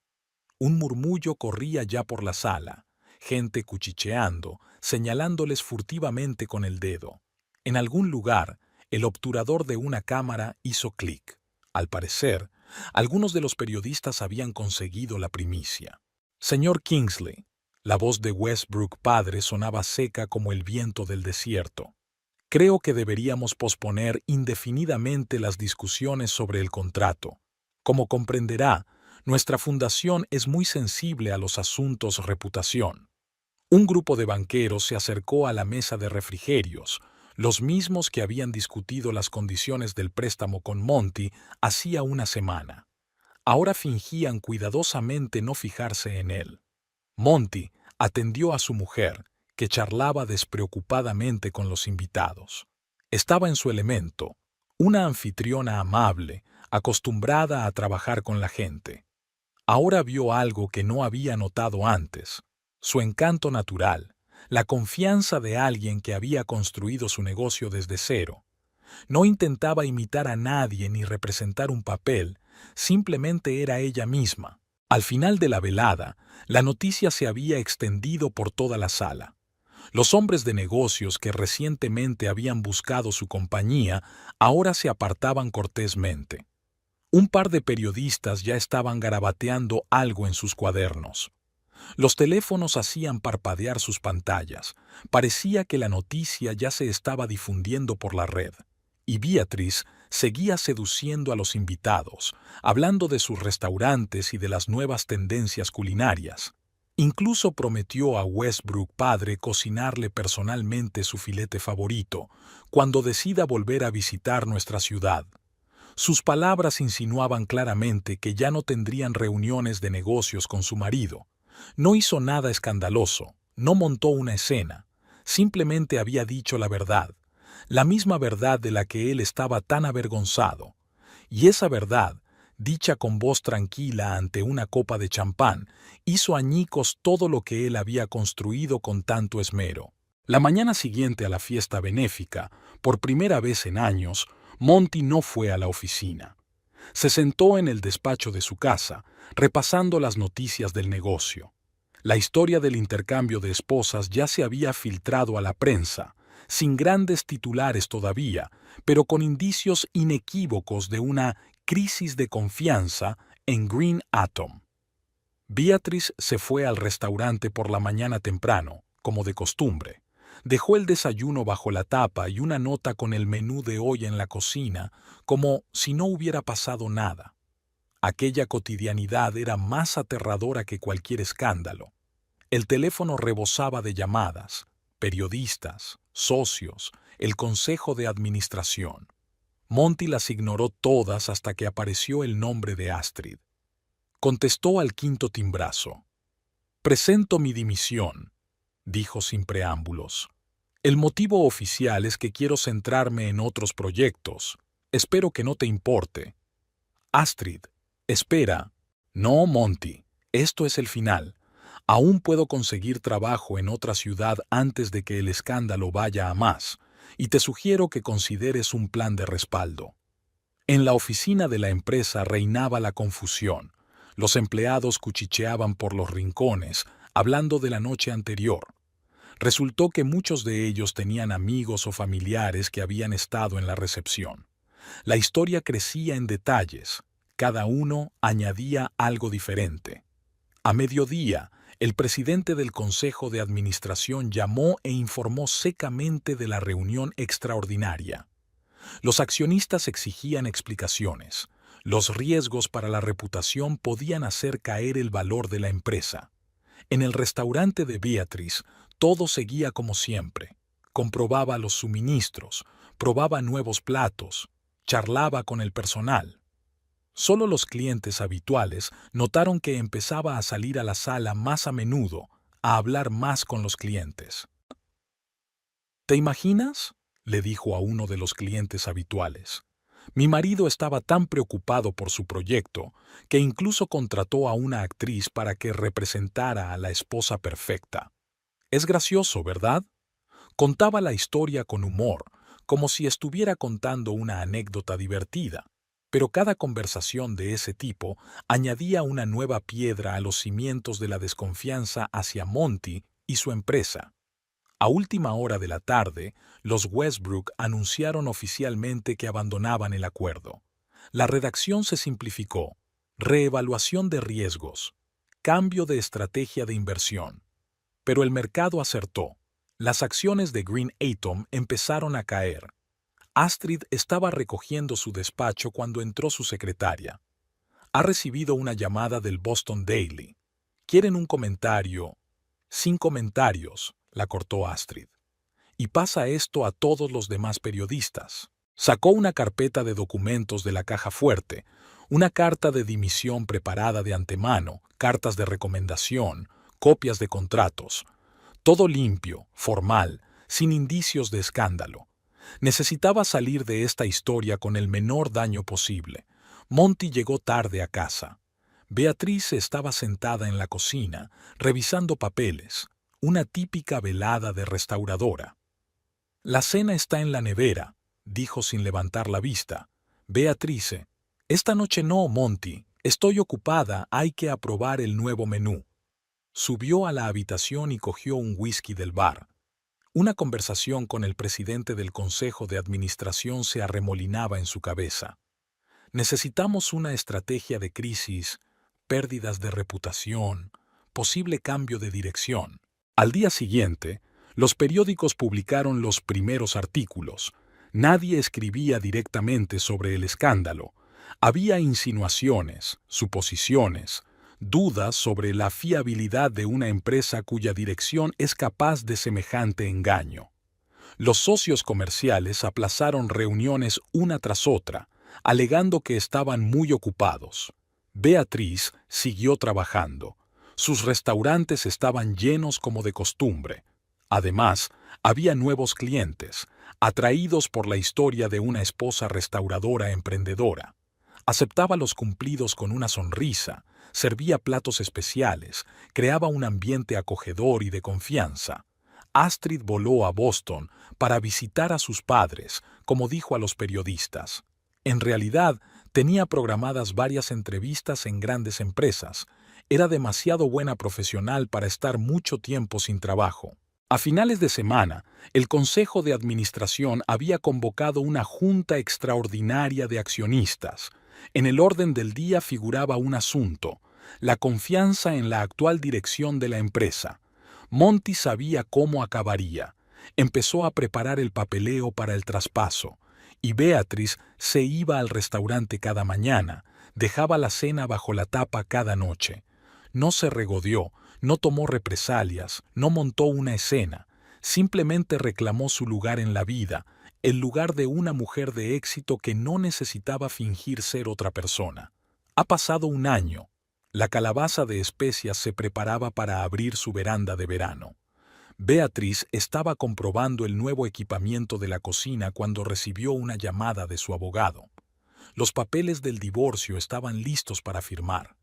Un murmullo corría ya por la sala, gente cuchicheando, señalándoles furtivamente con el dedo. En algún lugar, el obturador de una cámara hizo clic. Al parecer, algunos de los periodistas habían conseguido la primicia. «Señor Kingsley», la voz de Westbrook padre sonaba seca como el viento del desierto. «Creo que deberíamos posponer indefinidamente las discusiones sobre el contrato. Como comprenderá, nuestra fundación es muy sensible a los asuntos reputación». Un grupo de banqueros se acercó a la mesa de refrigerios, los mismos que habían discutido las condiciones del préstamo con Monty hacía una semana. Ahora fingían cuidadosamente no fijarse en él. Monty atendió a su mujer, que charlaba despreocupadamente con los invitados. Estaba en su elemento, una anfitriona amable, acostumbrada a trabajar con la gente. Ahora vio algo que no había notado antes: su encanto natural, la confianza de alguien que había construido su negocio desde cero. No intentaba imitar a nadie ni representar un papel, simplemente era ella misma. Al final de la velada, la noticia se había extendido por toda la sala. Los hombres de negocios que recientemente habían buscado su compañía ahora se apartaban cortésmente. Un par de periodistas ya estaban garabateando algo en sus cuadernos. Los teléfonos hacían parpadear sus pantallas. Parecía que la noticia ya se estaba difundiendo por la red. Y Beatriz seguía seduciendo a los invitados, hablando de sus restaurantes y de las nuevas tendencias culinarias. Incluso prometió a Westbrook padre cocinarle personalmente su filete favorito cuando decida volver a visitar nuestra ciudad. Sus palabras insinuaban claramente que ya no tendrían reuniones de negocios con su marido. No hizo nada escandaloso, no montó una escena, simplemente había dicho la verdad, la misma verdad de la que él estaba tan avergonzado. Y esa verdad, dicha con voz tranquila ante una copa de champán, hizo añicos todo lo que él había construido con tanto esmero. La mañana siguiente a la fiesta benéfica, por primera vez en años, Monty no fue a la oficina. Se sentó en el despacho de su casa, repasando las noticias del negocio. La historia del intercambio de esposas ya se había filtrado a la prensa, sin grandes titulares todavía, pero con indicios inequívocos de una crisis de confianza en Green Atom. Beatriz se fue al restaurante por la mañana temprano, como de costumbre. Dejó el desayuno bajo la tapa y una nota con el menú de hoy en la cocina, como si no hubiera pasado nada. Aquella cotidianidad era más aterradora que cualquier escándalo. El teléfono rebosaba de llamadas, periodistas, socios, el consejo de administración. Monty las ignoró todas hasta que apareció el nombre de Astrid. Contestó al quinto timbrazo. «Presento mi dimisión», dijo sin preámbulos. «El motivo oficial es que quiero centrarme en otros proyectos. Espero que no te importe». «Astrid, espera». «No, Monty, esto es el final. Aún puedo conseguir trabajo en otra ciudad antes de que el escándalo vaya a más, y te sugiero que consideres un plan de respaldo». En la oficina de la empresa reinaba la confusión. Los empleados cuchicheaban por los rincones, hablando de la noche anterior. Resultó que muchos de ellos tenían amigos o familiares que habían estado en la recepción. La historia crecía en detalles. Cada uno añadía algo diferente. A mediodía, el presidente del Consejo de Administración llamó e informó secamente de la reunión extraordinaria. Los accionistas exigían explicaciones. Los riesgos para la reputación podían hacer caer el valor de la empresa. En el restaurante de Beatrice, todo seguía como siempre. Comprobaba los suministros, probaba nuevos platos, charlaba con el personal. Solo los clientes habituales notaron que empezaba a salir a la sala más a menudo, a hablar más con los clientes. ¿Te imaginas?, le dijo a uno de los clientes habituales. Mi marido estaba tan preocupado por su proyecto que incluso contrató a una actriz para que representara a la esposa perfecta. Es gracioso, ¿verdad? Contaba la historia con humor, como si estuviera contando una anécdota divertida, pero cada conversación de ese tipo añadía una nueva piedra a los cimientos de la desconfianza hacia Monty y su empresa. A última hora de la tarde, los Westbrook anunciaron oficialmente que abandonaban el acuerdo. La redacción se simplificó: reevaluación de riesgos, cambio de estrategia de inversión. Pero el mercado acertó. Las acciones de Green Atom empezaron a caer. Astrid estaba recogiendo su despacho cuando entró su secretaria. Ha recibido una llamada del Boston Daily. ¿Quieren un comentario? Sin comentarios, la cortó Astrid. Y pasa esto a todos los demás periodistas. Sacó una carpeta de documentos de la caja fuerte, una carta de dimisión preparada de antemano, cartas de recomendación, copias de contratos. Todo limpio, formal, sin indicios de escándalo. Necesitaba salir de esta historia con el menor daño posible. Monty llegó tarde a casa. Beatrice estaba sentada en la cocina, revisando papeles, una típica velada de restauradora. La cena está en la nevera, dijo sin levantar la vista. Beatrice: esta noche no, Monty, estoy ocupada, hay que aprobar el nuevo menú. Subió a la habitación y cogió un whisky del bar. Una conversación con el presidente del Consejo de Administración se arremolinaba en su cabeza. Necesitamos una estrategia de crisis, pérdidas de reputación, posible cambio de dirección. Al día siguiente, los periódicos publicaron los primeros artículos. Nadie escribía directamente sobre el escándalo. Había insinuaciones, suposiciones, dudas sobre la fiabilidad de una empresa cuya dirección es capaz de semejante engaño. Los socios comerciales aplazaron reuniones una tras otra, alegando que estaban muy ocupados. Beatrice siguió trabajando. Sus restaurantes estaban llenos como de costumbre. Además, había nuevos clientes, atraídos por la historia de una esposa restauradora emprendedora. Aceptaba los cumplidos con una sonrisa, servía platos especiales, creaba un ambiente acogedor y de confianza. Astrid voló a Boston para visitar a sus padres, como dijo a los periodistas. En realidad, tenía programadas varias entrevistas en grandes empresas. Era demasiado buena profesional para estar mucho tiempo sin trabajo. A finales de semana, el Consejo de Administración había convocado una junta extraordinaria de accionistas. En el orden del día figuraba un asunto: la confianza en la actual dirección de la empresa. Monty sabía cómo acabaría. Empezó a preparar el papeleo para el traspaso, y Beatrice se iba al restaurante cada mañana, dejaba la cena bajo la tapa cada noche. No se regodeó, no tomó represalias, no montó una escena, simplemente reclamó su lugar en la vida, el lugar de una mujer de éxito que no necesitaba fingir ser otra persona. Ha pasado un año. La calabaza de especias se preparaba para abrir su veranda de verano. Beatrice estaba comprobando el nuevo equipamiento de la cocina cuando recibió una llamada de su abogado. Los papeles del divorcio estaban listos para firmar.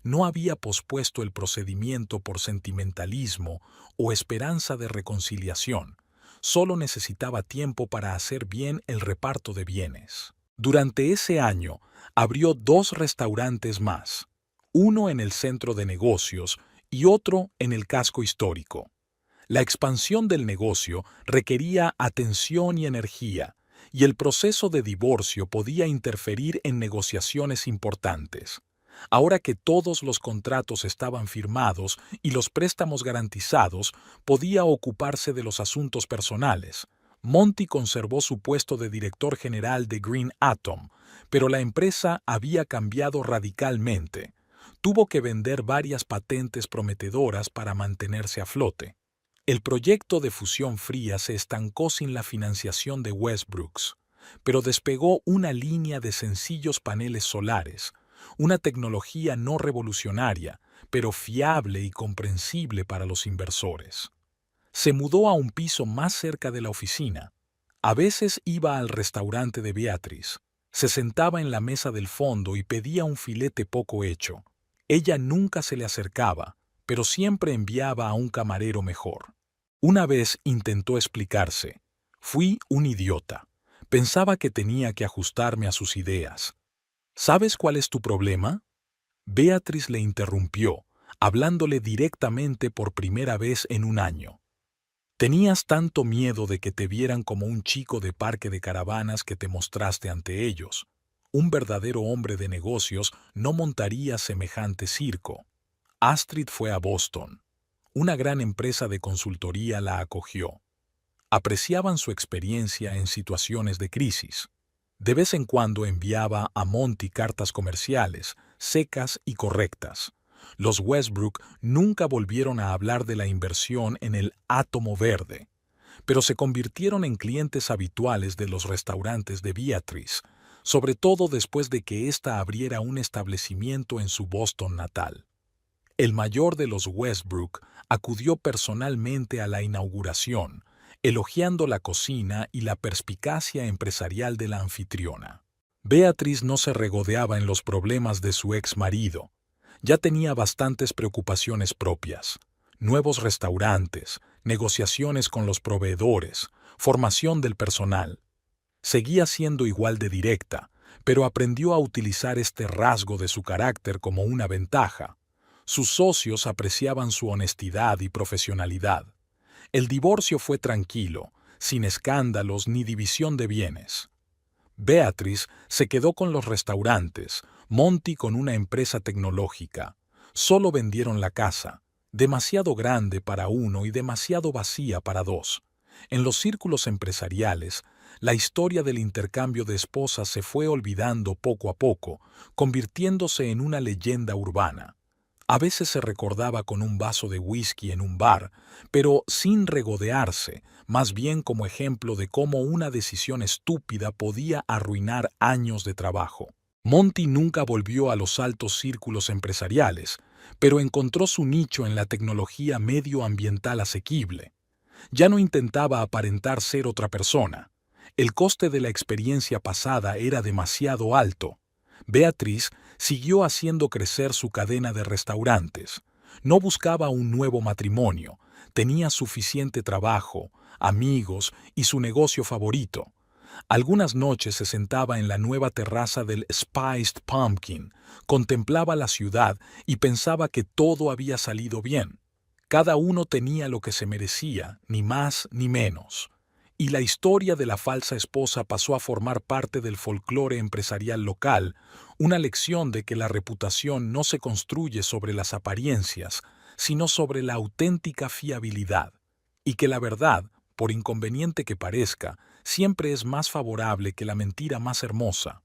No había pospuesto el procedimiento por sentimentalismo o esperanza de reconciliación. Solo necesitaba tiempo para hacer bien el reparto de bienes. Durante ese año, abrió 2 restaurantes más, uno en el centro de negocios y otro en el casco histórico. La expansión del negocio requería atención y energía, y el proceso de divorcio podía interferir en negociaciones importantes. Ahora que todos los contratos estaban firmados y los préstamos garantizados, podía ocuparse de los asuntos personales. Monty conservó su puesto de director general de Green Atom, pero la empresa había cambiado radicalmente. Tuvo que vender varias patentes prometedoras para mantenerse a flote. El proyecto de fusión fría se estancó sin la financiación de Westbrooks, pero despegó una línea de sencillos paneles solares, una tecnología no revolucionaria, pero fiable y comprensible para los inversores. Se mudó a un piso más cerca de la oficina. A veces iba al restaurante de Beatrice, se sentaba en la mesa del fondo y pedía un filete poco hecho. Ella nunca se le acercaba, pero siempre enviaba a un camarero mejor. Una vez intentó explicarse. Fui un idiota. Pensaba que tenía que ajustarme a sus ideas. ¿Sabes cuál es tu problema? Beatrice le interrumpió, hablándole directamente por primera vez en un año. Tenías tanto miedo de que te vieran como un chico de parque de caravanas que te mostraste ante ellos. Un verdadero hombre de negocios no montaría semejante circo. Astrid fue a Boston. Una gran empresa de consultoría la acogió. Apreciaban su experiencia en situaciones de crisis. De vez en cuando enviaba a Monty cartas comerciales, secas y correctas. Los Westbrook nunca volvieron a hablar de la inversión en el átomo verde, pero se convirtieron en clientes habituales de los restaurantes de Beatrice, sobre todo después de que ésta abriera un establecimiento en su Boston natal. El mayor de los Westbrook acudió personalmente a la inauguración, elogiando la cocina y la perspicacia empresarial de la anfitriona. Beatrice no se regodeaba en los problemas de su ex marido. Ya tenía bastantes preocupaciones propias: nuevos restaurantes, negociaciones con los proveedores, formación del personal. Seguía siendo igual de directa, pero aprendió a utilizar este rasgo de su carácter como una ventaja. Sus socios apreciaban su honestidad y profesionalidad. El divorcio fue tranquilo, sin escándalos ni división de bienes. Beatrice se quedó con los restaurantes, Monty con una empresa tecnológica. Solo vendieron la casa, demasiado grande para uno y demasiado vacía para dos. En los círculos empresariales, la historia del intercambio de esposas se fue olvidando poco a poco, convirtiéndose en una leyenda urbana. A veces se recordaba con un vaso de whisky en un bar, pero sin regodearse, más bien como ejemplo de cómo una decisión estúpida podía arruinar años de trabajo. Monty nunca volvió a los altos círculos empresariales, pero encontró su nicho en la tecnología medioambiental asequible. Ya no intentaba aparentar ser otra persona. El coste de la experiencia pasada era demasiado alto. Beatrice siguió haciendo crecer su cadena de restaurantes. No buscaba un nuevo matrimonio, tenía suficiente trabajo, amigos y su negocio favorito. Algunas noches se sentaba en la nueva terraza del Spiced Pumpkin, contemplaba la ciudad y pensaba que todo había salido bien. Cada uno tenía lo que se merecía, ni más ni menos. Y la historia de la falsa esposa pasó a formar parte del folclore empresarial local, una lección de que la reputación no se construye sobre las apariencias, sino sobre la auténtica fiabilidad, y que la verdad, por inconveniente que parezca, siempre es más favorable que la mentira más hermosa.